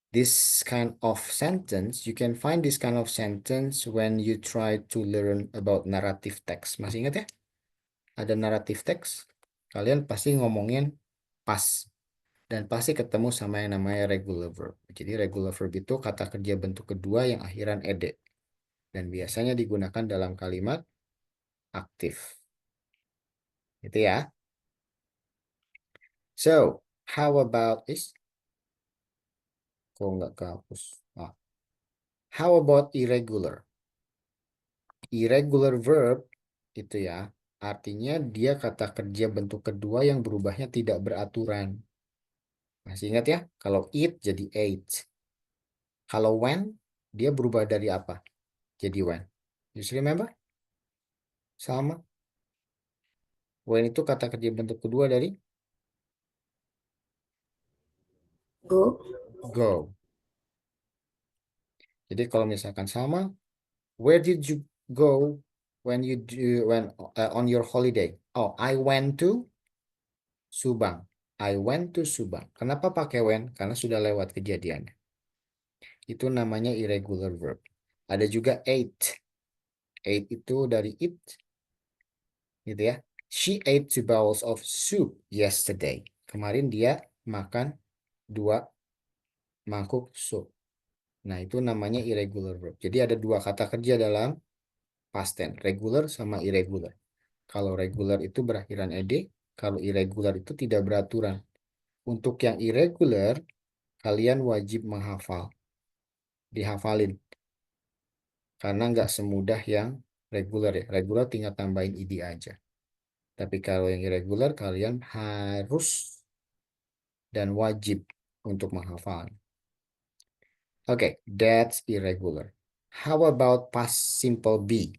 This kind of sentence, you can find this kind of sentence when you try to learn about narrative text. Masih ingat ya? Ada narrative text. Kalian pasti ngomongin pas. Dan pasti ketemu sama yang namanya regular verb. Jadi regular verb itu kata kerja bentuk kedua yang akhiran ed. Dan biasanya digunakan dalam kalimat aktif. Gitu ya. So, how about this? Kok nggak kehapus? How about irregular? Irregular verb itu ya, artinya dia kata kerja bentuk kedua yang berubahnya tidak beraturan. Masih ingat ya? Kalau eat jadi ate. Kalau when, dia berubah dari apa? Jadi when. You still remember? Sama. When itu kata kerja bentuk kedua dari Go. go. Jadi kalau misalkan sama, where did you go when on your holiday? Oh, I went to Subang. I went to Subang. Kenapa pakai when? Karena sudah lewat kejadiannya. Itu namanya irregular verb. Ada juga ate. Ate itu dari eat, gitu ya. She ate 2 bowls of soup yesterday. Kemarin dia makan 2 mangkuk sup. Nah, itu namanya irregular verb. Jadi ada 2 kata kerja dalam past tense, regular sama irregular. Kalau regular itu berakhiran ed, kalau irregular itu tidak beraturan. Untuk yang irregular, kalian wajib menghafal. Dihafalin. Karena nggak semudah yang regular ya. Regular tinggal tambahin id aja. Tapi kalau yang irregular, kalian harus dan wajib untuk menghafal. Okay, that's irregular. How about past simple be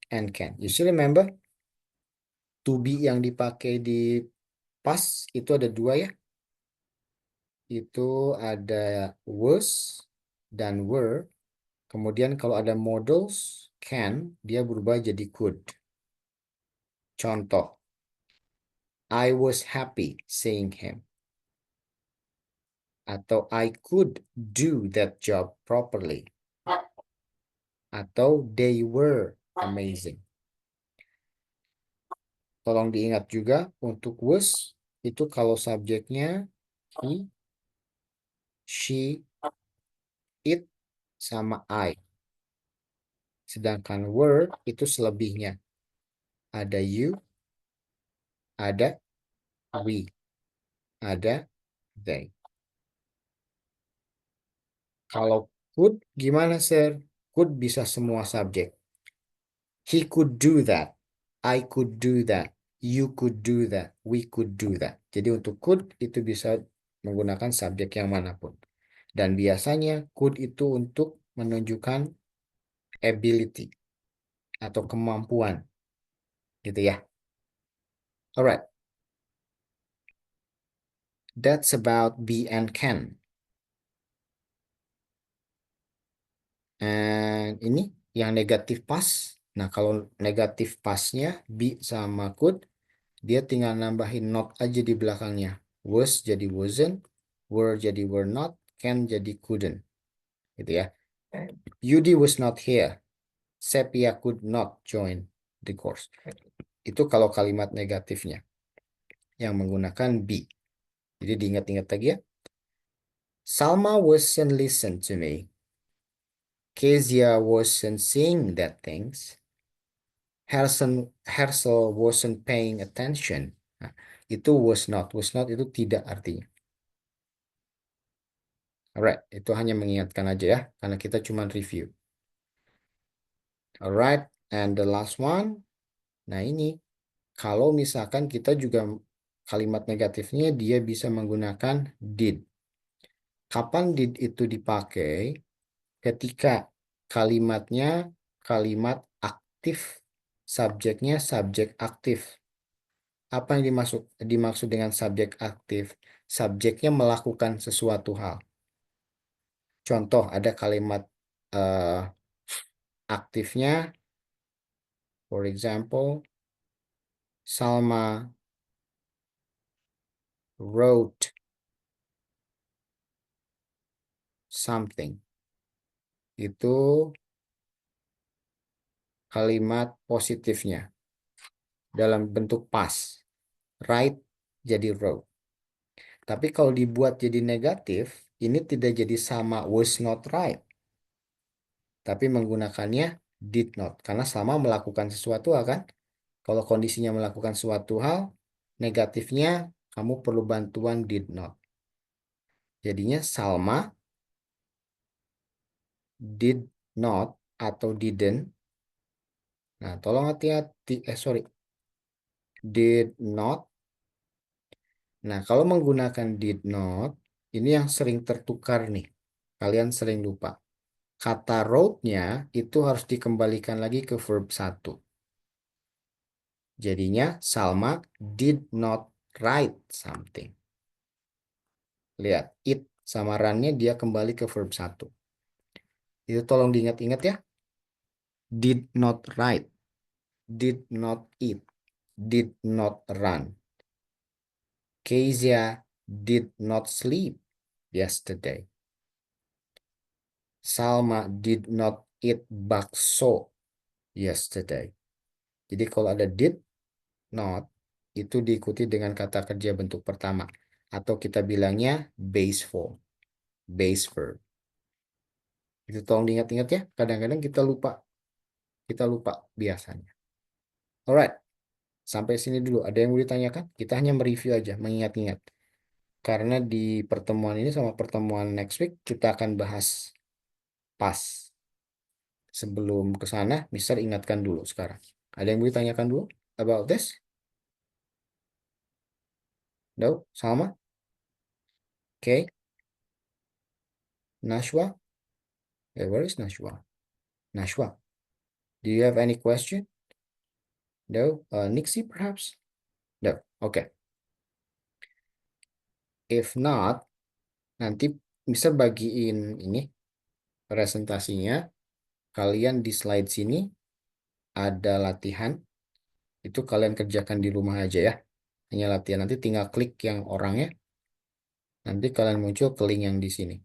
and can? You still remember? To be yang dipakai di past itu ada 2 ya. Itu ada was dan were. Kemudian kalau ada modals can, dia berubah jadi could. Contoh, I was happy seeing him. Atau I could do that job properly. Atau they were amazing. Tolong diingat juga untuk was itu kalau subjeknya he, she, it, sama I. Sedangkan were itu selebihnya. Ada you, ada we, ada they. Kalau could gimana, sir? Could bisa semua subjek. He could do that. I could do that. You could do that. We could do that. Jadi untuk could itu bisa menggunakan subjek yang manapun. Dan biasanya could itu untuk menunjukkan ability atau kemampuan. Gitu ya. Alright. That's about be and can. And ini yang negatif past. Nah, kalau negatif pastnya be sama could, dia tinggal nambahin not aja di belakangnya. Was jadi wasn't, were jadi were not, can jadi couldn't. Gitu ya. Yudi was not here. Sepia could not join the course. Itu kalau kalimat negatifnya yang menggunakan be. Jadi diingat-ingat lagi ya. Salma wasn't listen to me. Kezia wasn't seeing that things. Hersel wasn't paying attention. Nah, itu was not. Was not itu tidak artinya. Alright, itu hanya mengingatkan aja ya, karena kita cuma review. Alright, and the last one. Nah ini, kalau misalkan kita juga kalimat negatifnya dia bisa menggunakan did. Kapan did itu dipakai? Ketika kalimatnya kalimat aktif, subjeknya subjek aktif. Apa yang dimaksud dengan subjek aktif? Subjeknya melakukan sesuatu hal. Contoh ada kalimat aktifnya, for example, Salma wrote something. Itu kalimat positifnya dalam bentuk past. Write jadi wrote. Tapi kalau dibuat jadi negatif, ini tidak jadi sama was not right. Tapi menggunakannya did not. Karena sama melakukan sesuatu kan. Kalau kondisinya melakukan suatu hal, negatifnya kamu perlu bantuan did not. Jadinya Salma did not atau didn't. Nah, tolong hati-hati. Did not. Nah, kalau menggunakan did not, ini yang sering tertukar nih. Kalian sering lupa. kata wrote-nya itu harus dikembalikan lagi ke verb 1. Jadinya Salma did not write something. Lihat, it sama run-nya dia kembali ke verb 1. Itu tolong diingat-ingat ya. Did not write, did not eat, did not run. Kezia did not sleep yesterday. Salma did not eat bakso yesterday. Jadi kalau ada did not, itu diikuti dengan kata kerja bentuk pertama. Atau kita bilangnya base form, base verb. Itu tolong diingat-ingat ya. Kadang-kadang kita lupa. Kita lupa biasanya. Alright. Sampai sini dulu. Ada yang mau ditanyakan? Kita hanya mereview aja, mengingat-ingat. Karena di pertemuan ini sama pertemuan next week, kita akan bahas pas. Sebelum ke sana, Mister ingatkan dulu sekarang. Ada yang mau ditanyakan dulu about this? No? Sama? Okay. Nashwa? Where is Nashwa? Nashwa, do you have any question? No? Nixie perhaps? No. Okay. If not, nanti Mister bagiin ini presentasinya. Kalian di slide sini ada latihan. Itu kalian kerjakan di rumah aja ya. Hanya latihan. Nanti tinggal klik yang orangnya. Nanti kalian muncul ke link yang di sini.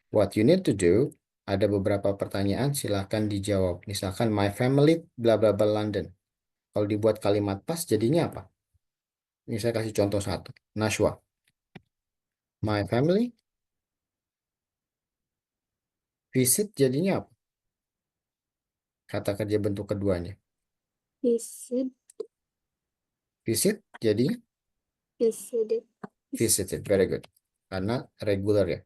What you need to do, ada beberapa pertanyaan, silahkan dijawab. Misalkan, my family bla bla bla London. Kalau dibuat kalimat pas, jadinya apa? Ini saya kasih contoh satu. Nashwa. My family visit jadinya apa? Kata kerja bentuk keduanya. Visit, Visit jadinya visited. visited. Very good. Karena regular ya.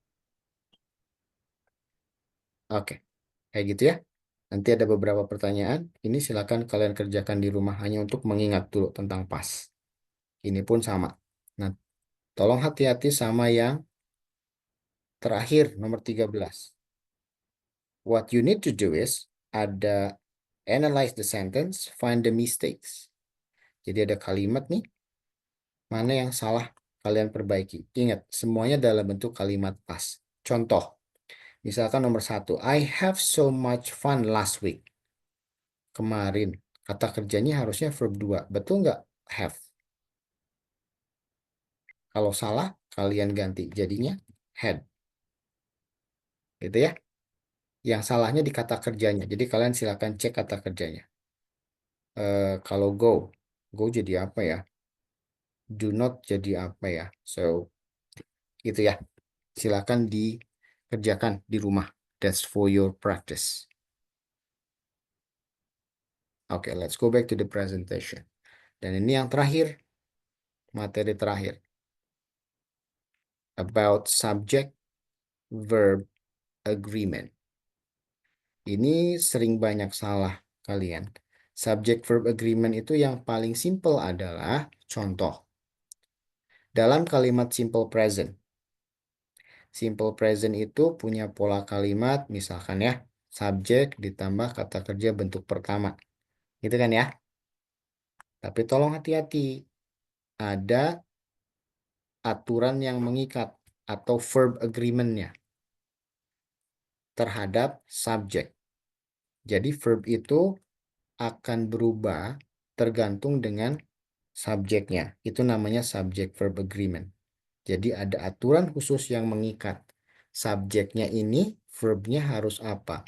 Oke. Kayak gitu ya. Nanti ada beberapa pertanyaan. Ini silakan kalian kerjakan di rumah hanya untuk mengingat dulu tentang pas. Ini pun sama. Nah, tolong hati-hati sama yang terakhir, nomor 13. What you need to do is, ada analyze the sentence, find the mistakes. Jadi ada kalimat nih, mana yang salah kalian perbaiki. Ingat, semuanya dalam bentuk kalimat pas. Contoh, misalkan nomor 1, I have so much fun last week. Kemarin, kata kerjanya harusnya verb 2. Betul nggak? Have. Kalau salah, kalian ganti. Jadinya had. Gitu ya. Yang salahnya di kata kerjanya. Jadi kalian silakan cek kata kerjanya. Kalau go jadi apa ya? Do not jadi apa ya? So, gitu ya. Silakan dikerjakan di rumah. That's for your practice. Okay, let's go back to the presentation. Dan ini yang terakhir. Materi terakhir. About subject verb agreement. Ini sering banyak salah kalian. Subject verb agreement itu yang paling simple adalah contoh. Dalam kalimat simple present. Simple present itu punya pola kalimat, misalkan ya, subjek ditambah kata kerja bentuk pertama. Gitu kan ya? Tapi tolong hati-hati. Ada aturan yang mengikat atau verb agreement-nya terhadap subjek. Jadi verb itu akan berubah tergantung dengan subjeknya. Itu namanya subject verb agreement. Jadi ada aturan khusus yang mengikat. Subjeknya ini, verbnya harus apa.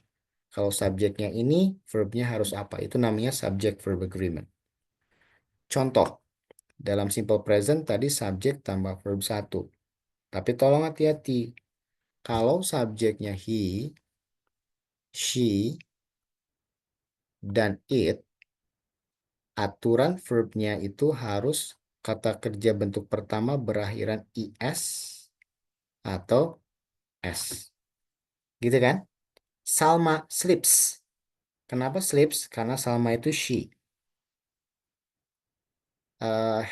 Kalau subjeknya ini, verbnya harus apa. Itu namanya subject verb agreement. Contoh, dalam simple present tadi subjek tambah verb 1. Tapi tolong hati-hati. Kalau subjeknya he, she, dan it, aturan verbnya itu harus kata kerja bentuk pertama berakhiran is atau s. Gitu kan? Salma sleeps. Kenapa sleeps? Karena Salma itu she.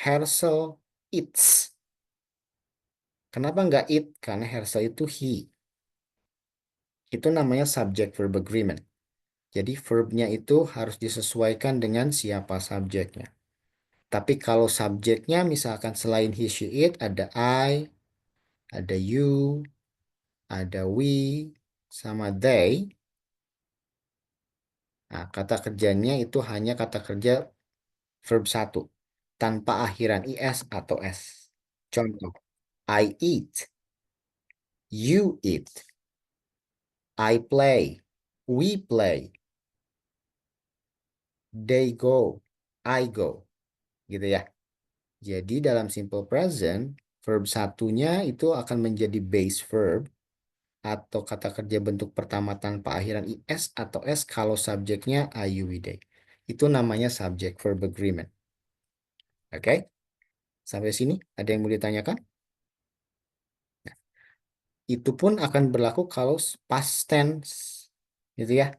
Hersel eats. Kenapa nggak eat? Karena Hersel itu he. Itu namanya subject verb agreement. Jadi verbnya itu harus disesuaikan dengan siapa subjeknya. Tapi kalau subjeknya misalkan selain he, she, it, ada I, ada you, ada we, sama they. Nah, kata kerjanya itu hanya kata kerja verb 1 tanpa akhiran is atau s. Contoh, I eat, you eat, I play, we play, they go, I go. Gitu ya. Jadi dalam simple present, verb satunya itu akan menjadi base verb atau kata kerja bentuk pertama tanpa akhiran is atau s kalau subjeknya I, you, we, they. Itu namanya subject verb agreement. Oke? Sampai sini ada yang mau ditanyakan? Nah, itu pun akan berlaku kalau past tense. Gitu ya.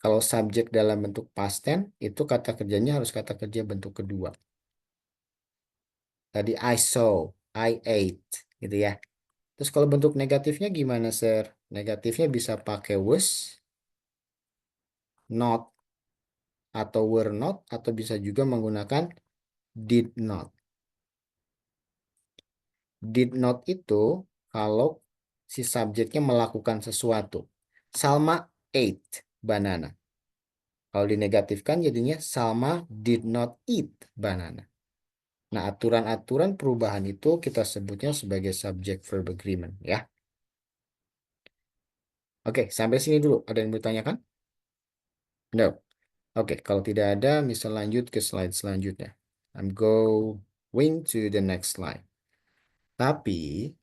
Kalau subjek dalam bentuk past tense, itu kata kerjanya harus kata kerja bentuk kedua. Tadi I saw, I ate, gitu ya. Terus kalau bentuk negatifnya gimana, Sir? Negatifnya bisa pakai was, not, atau were not, atau bisa juga menggunakan did not. Did not itu kalau si subjeknya melakukan sesuatu. Salma ate banana. Kalau dinegatifkan jadinya Salma did not eat banana. Nah, aturan-aturan perubahan itu kita sebutnya sebagai subject verb agreement ya. Oke, sampai sini dulu. Ada yang bertanyakan? No. Oke, kalau tidak ada, misal lanjut ke slide selanjutnya. I'm going to the next slide. Tapi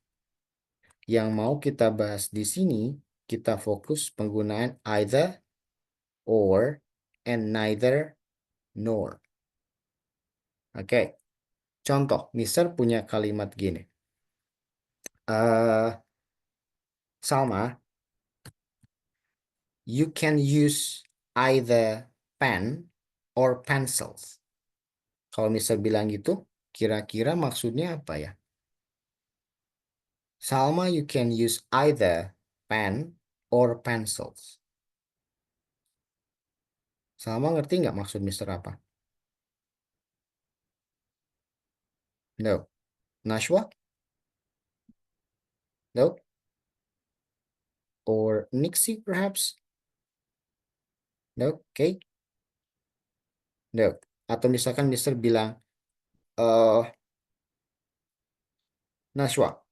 yang mau kita bahas di sini, kita fokus penggunaan either, or, and neither, nor. Oke, contoh, Mister punya kalimat gini. Salma, you can use either pen or pencils. Kalau Mister bilang gitu, kira-kira maksudnya apa ya? Salma, you can use either pen or pencils. Salma ngerti nggak maksud Mister apa? No. Nashwa? No. Or Nixie, perhaps? No. Okay. No. Atau misalkan Mister bilang, Nashwa,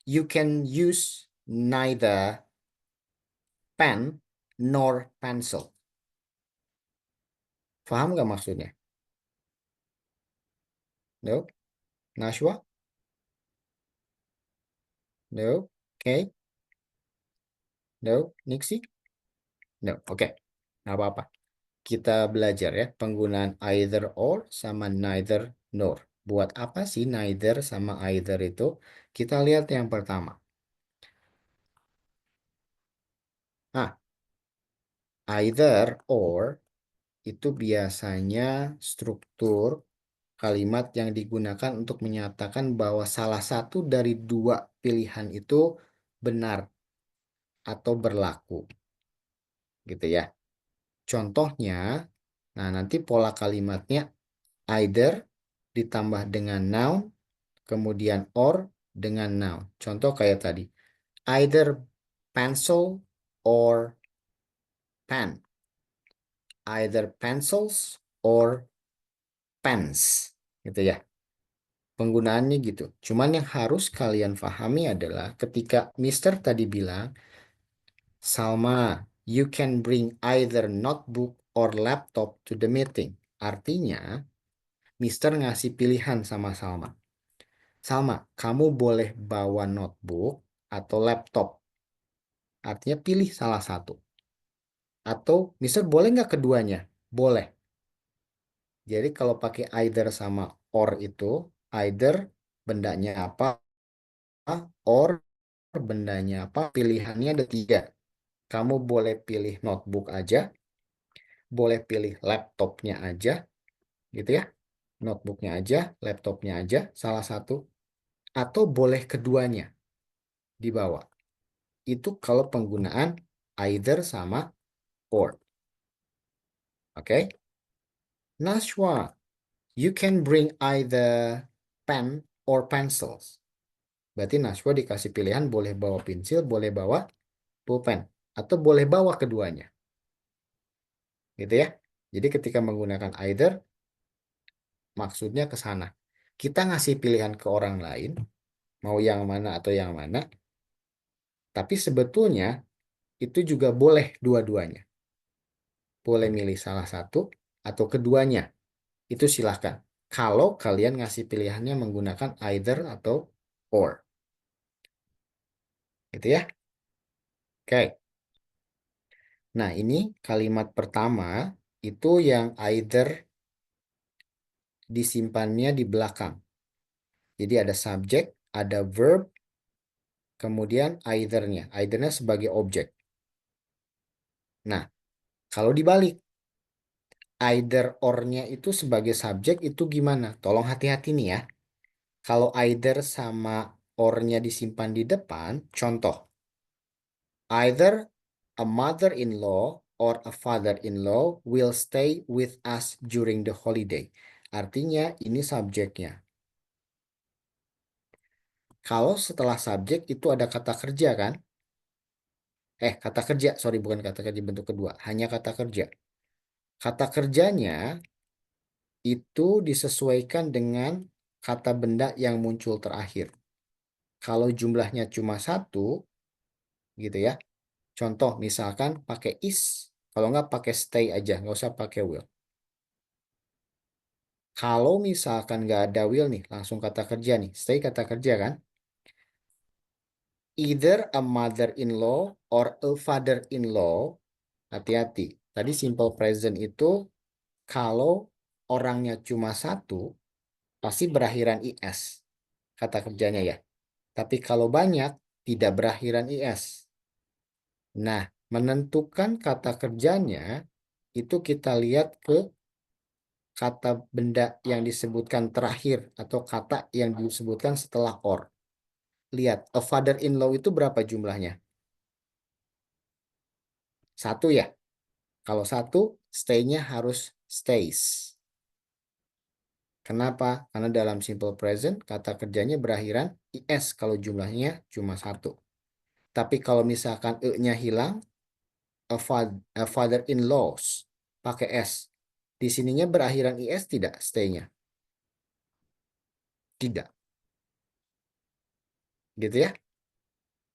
you can use neither pen nor pencil. Paham nggak maksudnya? No? Nashwa? No? Okay. No? Nixie? No. Oke. Nggak apa-apa. Kita belajar ya penggunaan either or sama neither nor. Buat apa sih neither sama either itu? Kita lihat yang pertama. Nah, either or itu biasanya struktur kalimat yang digunakan untuk menyatakan bahwa salah satu dari dua pilihan itu benar atau berlaku. Gitu ya. Contohnya, nah nanti pola kalimatnya either ditambah dengan noun, kemudian or dengan noun. Contoh kayak tadi, either pencil or pen. Either pencils or pens. Gitu ya. Penggunaannya gitu. Cuman yang harus kalian pahami adalah ketika Mister tadi bilang, Salma, you can bring either notebook or laptop to the meeting. Artinya, Mister ngasih pilihan sama Salma. Salma, kamu boleh bawa notebook atau laptop. Artinya pilih salah satu. Atau Mister boleh nggak keduanya? Boleh. Jadi kalau pakai either sama or itu, either bendanya apa, or bendanya apa, pilihannya ada 3. Kamu boleh pilih notebook aja, boleh pilih laptopnya aja, gitu ya. Notebooknya aja, laptopnya aja, salah satu. Atau boleh keduanya dibawa. itu kalau penggunaan either sama or. Oke? Nashwa, you can bring either pen or pencils. Berarti Nashwa dikasih pilihan boleh bawa pensil, boleh bawa pulpen, atau boleh bawa keduanya. Gitu ya. Jadi ketika menggunakan either, maksudnya ke sana. Kita ngasih pilihan ke orang lain, mau yang mana atau yang mana, tapi sebetulnya itu juga boleh dua-duanya. Boleh milih salah satu atau keduanya. Itu silahkan. Kalau kalian ngasih pilihannya menggunakan either atau or. Gitu ya. Oke. Nah, ini kalimat pertama itu yang either disimpannya di belakang. Jadi ada subjek, ada verb, kemudian either-nya. Either-nya sebagai objek. Nah, kalau dibalik, either or-nya itu sebagai subjek itu gimana? Tolong hati-hati nih ya. Kalau either sama or-nya disimpan di depan, contoh. Either a mother-in-law or a father-in-law will stay with us during the holiday. Artinya ini subjeknya. Kalau setelah subjek itu ada kata kerja kan? Kata kerja, sorry bukan kata kerja bentuk kedua, hanya kata kerja. Kata kerjanya itu disesuaikan dengan kata benda yang muncul terakhir. Kalau jumlahnya cuma satu, gitu ya. Contoh misalkan pakai is, kalau nggak pakai stay aja, nggak usah pakai will. Kalau misalkan nggak ada will nih, langsung kata kerja nih, stay kata kerja kan? Either a mother-in-law or a father-in-law, hati-hati. Tadi simple present itu kalau orangnya cuma satu, pasti berakhiran is. Kata kerjanya ya. Tapi kalau banyak, tidak berakhiran is. Nah, menentukan kata kerjanya, itu kita lihat ke kata benda yang disebutkan terakhir atau kata yang disebutkan setelah or. Lihat, a father-in-law itu berapa jumlahnya? Satu ya. Kalau satu, stay-nya harus stays. Kenapa? Karena dalam simple present, kata kerjanya berakhiran is kalau jumlahnya cuma satu. Tapi kalau misalkan e-nya hilang, a father-in-laws, pakai s. Di sininya berakhiran is tidak stay-nya? Tidak. Gitu ya.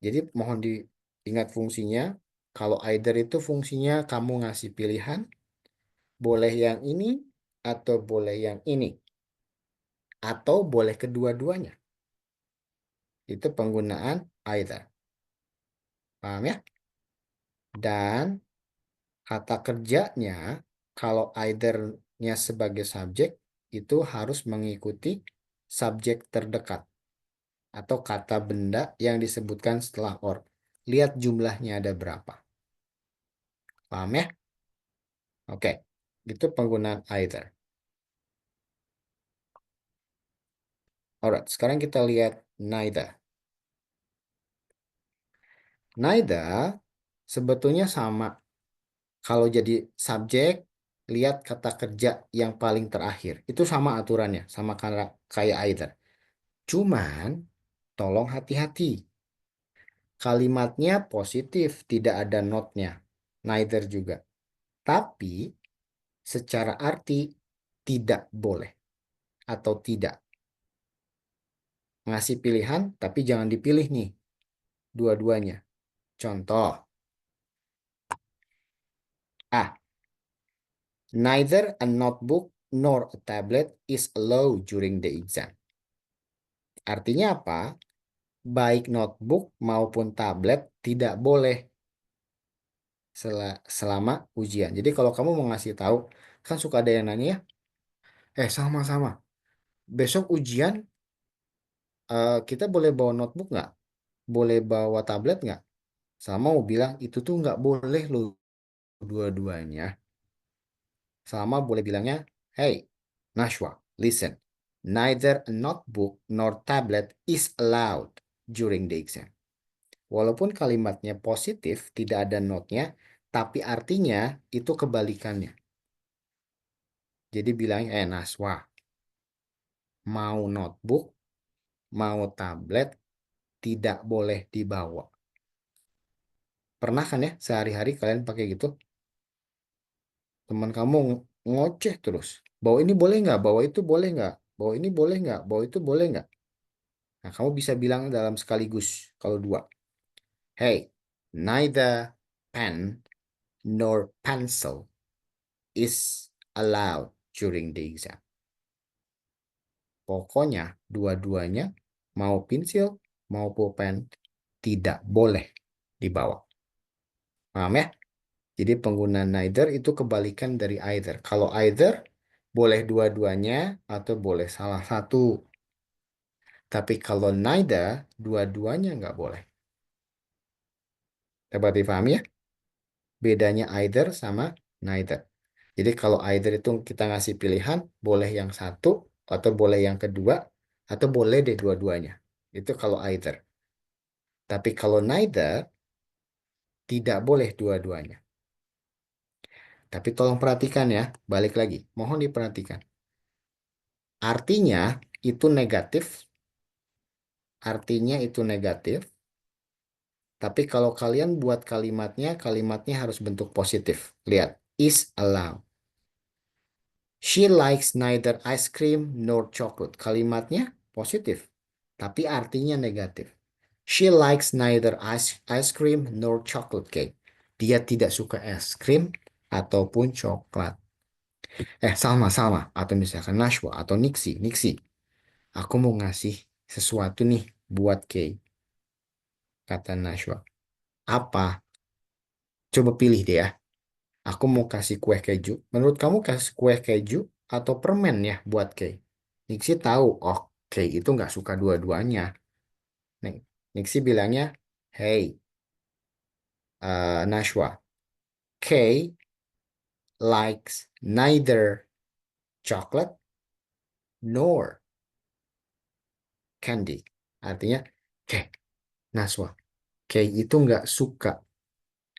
Jadi mohon diingat fungsinya. Kalau either itu fungsinya kamu ngasih pilihan, boleh yang ini atau boleh yang ini. Atau boleh kedua-duanya. Itu penggunaan either. Paham ya? Dan kata kerjanya, kalau either-nya sebagai subjek, itu harus mengikuti subjek terdekat. Atau kata benda yang disebutkan setelah or. Lihat jumlahnya ada berapa. Paham ya? Oke, itu penggunaan either. Alright, sekarang kita lihat neither. Neither sebetulnya sama. Kalau jadi subjek, lihat kata kerja yang paling terakhir. Itu sama aturannya, sama kayak either. Cuman, tolong hati-hati. Kalimatnya positif, tidak ada not-nya. Neither juga. Tapi, secara arti, tidak boleh. Atau tidak. Ngasih pilihan, tapi jangan dipilih nih. Dua-duanya. Contoh. A. Neither a notebook nor a tablet is allowed during the exam. Artinya apa? Baik notebook maupun tablet tidak boleh selama ujian. Jadi kalau kamu mau ngasih tahu, kan suka ada yang nanya ya, sama-sama. Besok ujian, kita boleh bawa notebook nggak? Boleh bawa tablet nggak? Sama mau bilang, itu tuh nggak boleh loh dua-duanya. Sama boleh bilangnya, hey, Nashwa, listen. Neither a notebook nor tablet is allowed during the exam. Walaupun kalimatnya positif, tidak ada notnya, tapi artinya itu kebalikannya. Jadi bilang, Naswa, mau notebook, mau tablet, tidak boleh dibawa. Pernah kan ya sehari-hari kalian pakai gitu? Teman kamu ngoceh terus. Bawa ini boleh nggak? Bawa itu boleh nggak? Bawa ini boleh nggak? Bawa itu boleh nggak? Nah, kamu bisa bilang dalam sekaligus kalau dua. Hey, neither pen nor pencil is allowed during the exam. Pokoknya dua-duanya mau pensil mau pulpen tidak boleh dibawa. Paham ya? Jadi pengguna neither itu kebalikan dari either. Kalau either boleh dua-duanya atau boleh salah satu. Tapi kalau neither dua-duanya nggak boleh. Dapat dipahami ya? Bedanya either sama neither. Jadi kalau either itu kita ngasih pilihan, boleh yang satu, atau boleh yang kedua, atau boleh deh dua-duanya. Itu kalau either. Tapi kalau neither, tidak boleh dua-duanya. Tapi tolong perhatikan ya, balik lagi. Mohon diperhatikan. Artinya itu negatif, tapi kalau kalian buat kalimatnya harus bentuk positif. Lihat, is allowed. She likes neither ice cream nor chocolate. Kalimatnya positif, tapi artinya negatif. She likes neither ice cream nor chocolate cake. Dia tidak suka es krim ataupun coklat. Salma. Atau misalkan Nashwa atau Nixie. Aku mau ngasih sesuatu nih buat Kay. Kata Nashwa. Apa? Coba pilih deh ya. Aku mau kasih kue keju. Menurut kamu kasih kue keju atau permen ya buat Kay? Nixie tahu, oh Kay itu nggak suka dua-duanya. Nih, Nixie bilangnya, hey, Nashwa, Kay likes neither chocolate nor candy. Artinya, Kay, Nashwa, Kay itu nggak suka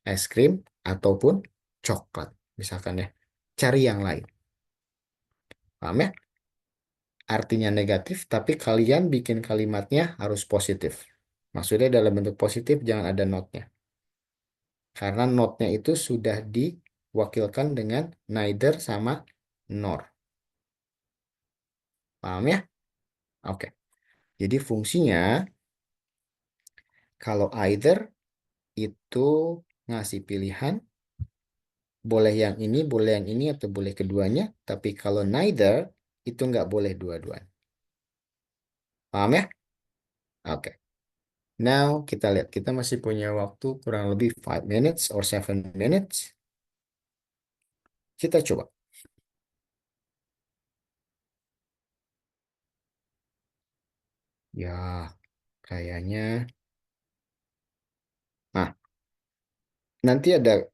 es krim ataupun coklat. Misalkan ya, cari yang lain. Paham ya? Artinya negatif, tapi kalian bikin kalimatnya harus positif. Maksudnya dalam bentuk positif jangan ada notnya. Karena notnya itu sudah diwakilkan dengan neither sama nor. Paham ya? Oke. Jadi fungsinya kalau either itu ngasih pilihan boleh yang ini, boleh yang ini, atau boleh keduanya. Tapi kalau neither itu nggak boleh dua-duanya. Paham ya? Oke. Now kita lihat. Kita masih punya waktu kurang lebih 5 minutes or 7 minutes. Kita coba. Ya, kayaknya. Nah, nanti ada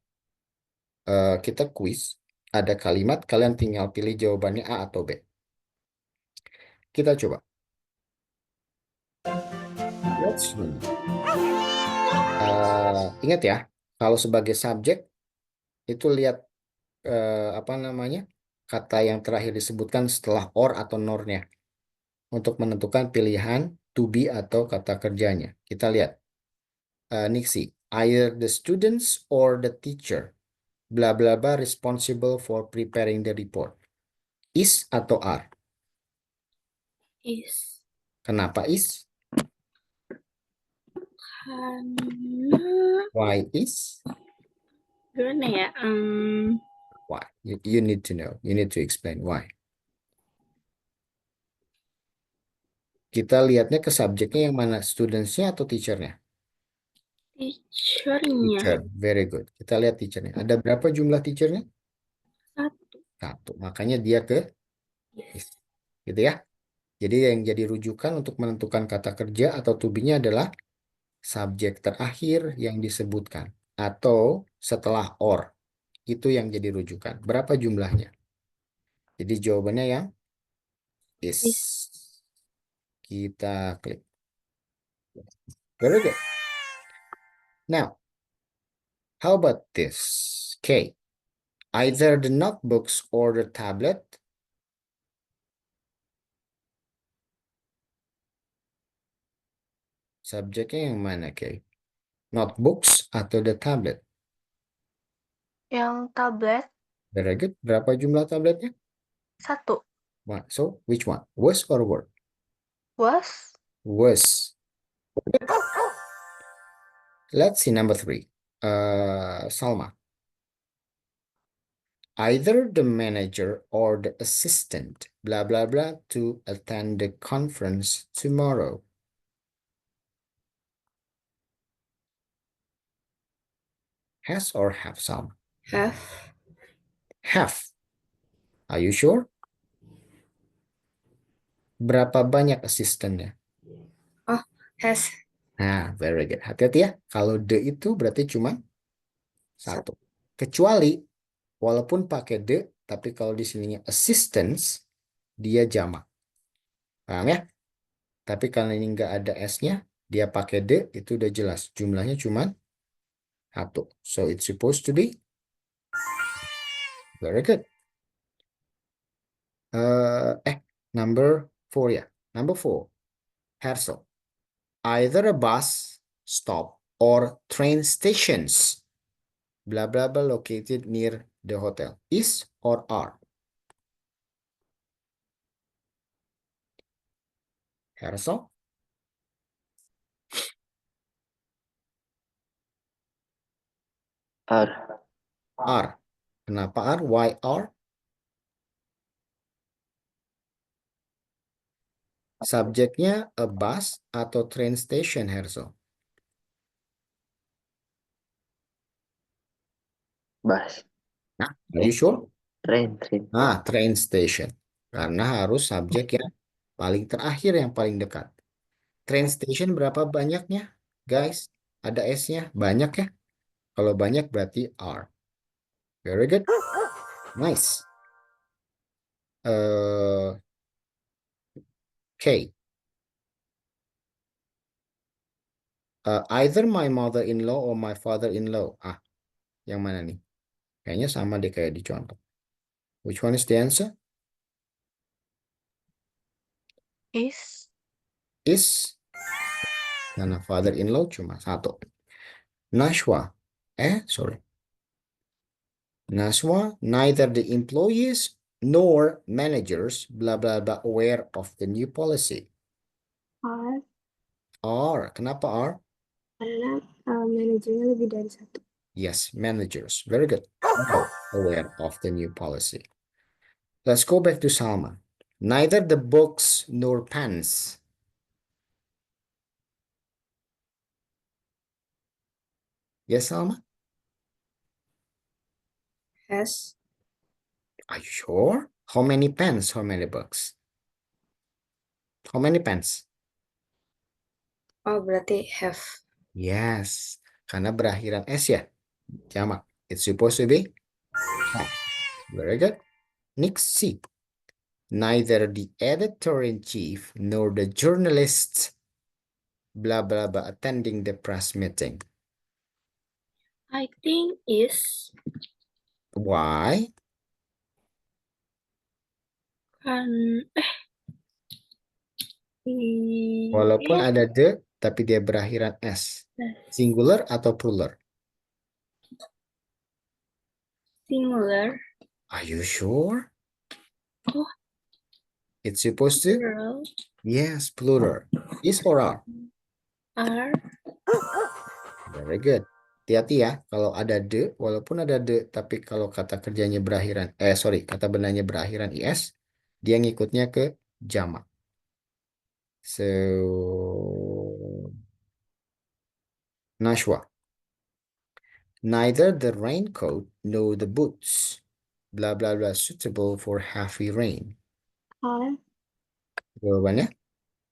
kita quiz. Ada kalimat, kalian tinggal pilih jawabannya A atau B. Kita coba. Let's see. Ingat ya, kalau sebagai subjek itu lihat apa namanya kata yang terakhir disebutkan setelah or atau nornya untuk menentukan pilihan to be atau kata kerjanya. Kita lihat, Nixie, either the students or the teacher, bla bla bla responsible for preparing the report. Is atau are? Is. Kenapa is? Karena Why is? gimana ya? Why? You need to know. You need to explain why. Kita lihatnya ke subjeknya yang mana? Studentsnya atau teachernya? Teachernya Teacher. Very good. Kita lihat teachernya. Ada berapa jumlah teachernya? satu. Satu. Makanya dia ke is. Gitu ya. Jadi yang jadi rujukan untuk menentukan kata kerja atau to be-nya adalah subjek terakhir yang disebutkan. Atau setelah or. Itu yang jadi rujukan. Berapa jumlahnya? Jadi jawabannya yang is. Kita klik. Very good. Now, how about this? K. Either the notebooks or the tablet. Subjeknya yang mana, K? Notebooks atau the tablet? Yang tablet Very good. Berapa jumlah tabletnya? 1. One. So, which one? Was or were? Was Was. Let's see number 3. Salma. Either the manager or the assistant, blah, blah, blah, to attend the conference tomorrow. Has or have, Salma? Have. Have. Are you sure? Berapa banyak asistennya? Oh, has. Nah, very good. Hati-hati ya. Kalau the itu berarti cuma satu. Kecuali walaupun pakai the, tapi kalau di sininya assistants, dia jamak. Paham ya? Tapi kalau ini nggak ada S-nya, dia pakai the, itu udah jelas. Jumlahnya cuma satu. So, it's supposed to be very good. Number 4 ya. Number 4. Herzl. Either a bus stop or train stations, blah, blah, blah, located near the hotel. Is or are? Herzl? Are. Are. Kenapa are? Why are? Subjeknya a bus atau train station, Herzl? Bus. Nah, are you sure? Train. Train station. Karena harus subjek yang paling terakhir, yang paling dekat. Train station berapa banyaknya, guys? Ada S-nya? Banyak ya? Kalau banyak berarti are. Very good. Nice. K. Either my mother-in-law or my father-in-law. Yang mana nih? Kayaknya sama deh kayak di contoh. Which one is the answer? is Is. Karena father-in-law cuma satu. Nashwa. Nashwa, neither the employees nor managers, blah, blah, blah, aware of the new policy. are Kenapa are? karena manajernya lebih dari 1. Yes, managers. Very good. Aware of the new policy. Let's go back to Salma. Neither the books nor pens. Yes, Salma? Has. Are you sure? How many pens? How many books? How many pens? Oh, berarti have. Yes. Karena berakhiran S ya. Jamak. It's supposed to be have. Very good. Next C. Neither the editor-in-chief nor the journalists, blah, blah, blah, attending the press meeting. I think is Why? kan Walaupun ada the, tapi dia berakhiran S. Singular atau plural? singular. Are you sure? Oh. It's supposed to? Plural. Yes, plural. Is or are? Are. Very good. Hati-hati ya, kalau ada the, walaupun ada the, tapi kalau kata kerjanya berakhiran, kata benarnya berakhiran is, dia ngikutnya ke jamak. So, Nashwa. Neither the raincoat nor the boots, blah, blah, blah, suitable for heavy rain. Are. Jawabannya?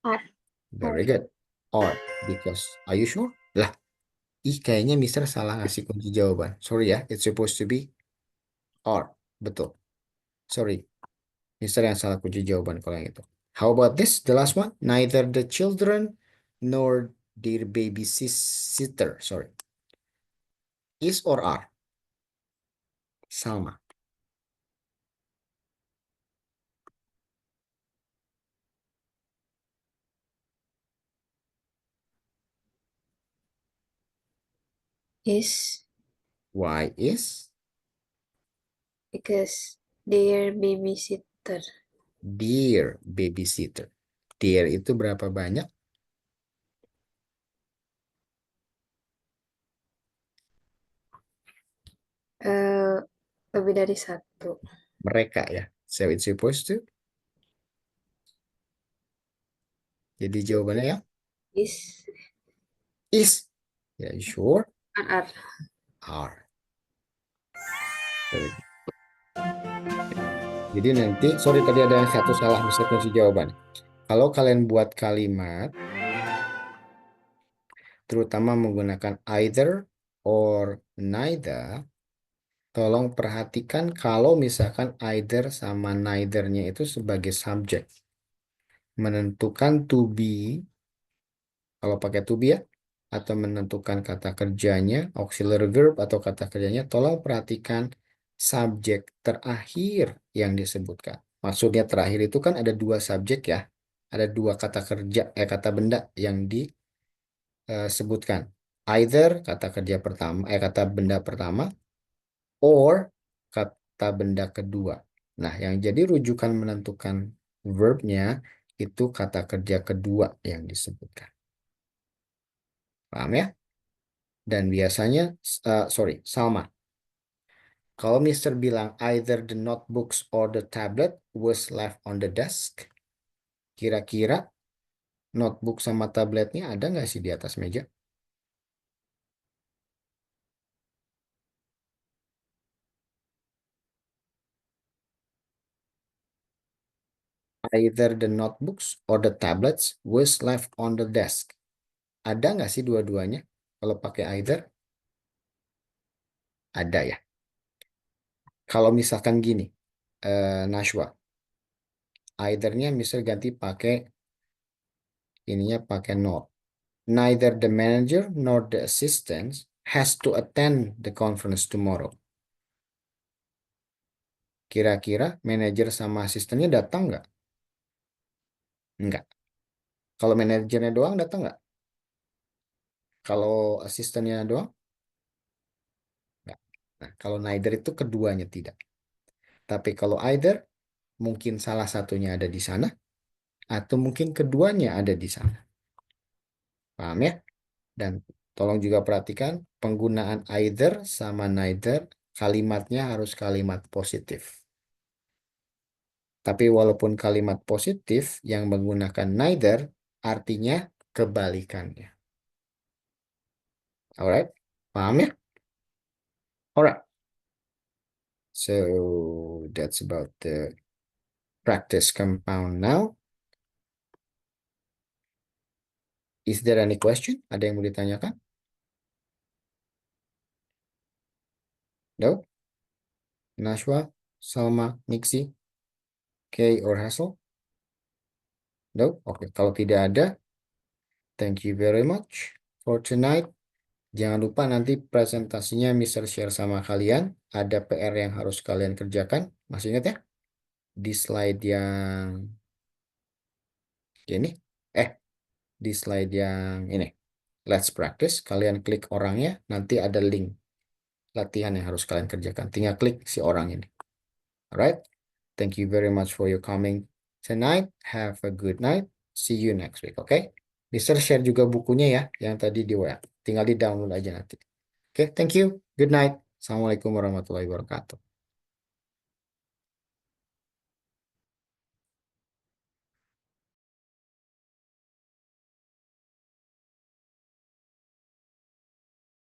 Are. Very good. Or, because, are you sure? Lah, kayaknya Mister salah ngasih kunci jawaban. Sorry ya, it's supposed to be or. Betul. Sorry. Mister yang salah kunci jawaban kalau yang itu. How about this? The last one. Neither the children nor their babysitter. Sorry. Is or are? Salma. Is Why is? because their babysitter. Dear babysitter. Dear itu berapa banyak? Lebih dari satu. Mereka ya. So it's supposed to. Jadi jawabannya ya. Is Is. Ya, you sure? are. Are. Very good. Jadi nanti, sorry tadi ada satu salah miskunci jawaban. Kalau kalian buat kalimat, terutama menggunakan either or neither, tolong perhatikan kalau misalkan either sama neither-nya itu sebagai subjek. Menentukan to be, kalau pakai to be ya, atau menentukan kata kerjanya, auxiliary verb atau kata kerjanya, tolong perhatikan subjek terakhir yang disebutkan. Maksudnya terakhir itu kan ada dua subjek ya. Ada dua kata kerja, kata benda yang disebutkan. Either kata kerja pertama, kata benda pertama, or kata benda kedua. Nah, yang jadi rujukan menentukan verbnya itu kata kerja kedua yang disebutkan. Paham ya? Dan biasanya, Salma. Kalau Mister bilang either the notebooks or the tablet was left on the desk, kira-kira notebook sama tabletnya ada nggak sih di atas meja? Either the notebooks or the tablets was left on the desk. Ada nggak sih dua-duanya kalau pakai either? Ada ya. Kalau misalkan gini, Nashwa, either-nya misal ganti pakai ininya pakai not. Neither the manager nor the assistant has to attend the conference tomorrow. Kira-kira manajer sama asistennya datang nggak? Nggak. Kalau manajernya doang datang nggak? Kalau asistennya doang? Nggak. Nah, kalau neither itu keduanya tidak. Tapi kalau either, mungkin salah satunya ada di sana, atau mungkin keduanya ada di sana. Paham ya? Dan tolong juga perhatikan penggunaan either sama neither, kalimatnya harus kalimat positif. Tapi walaupun kalimat positif yang menggunakan neither, artinya kebalikannya. Alright? Paham ya? Alright. So that's about the practice compound now. Is there any question? Ada yang mau ditanyakan? No? Nashwa, Salma, Nixie, Kay, or Hassel? No? Oke, kalau tidak ada, thank you very much for tonight. Jangan lupa nanti presentasinya Mister share sama kalian. Ada PR yang harus kalian kerjakan. Masih ingat ya? Di slide yang ini. Di slide yang ini. Let's practice. Kalian klik orangnya. Nanti ada link latihan yang harus kalian kerjakan. Tinggal klik si orang ini. Alright? Thank you very much for your coming tonight. Have a good night. See you next week. Okay? Mister share juga bukunya ya. Yang tadi di WA. Tinggal di download aja nanti. Okay? Thank you. Good night. Assalamualaikum warahmatullahi wabarakatuh.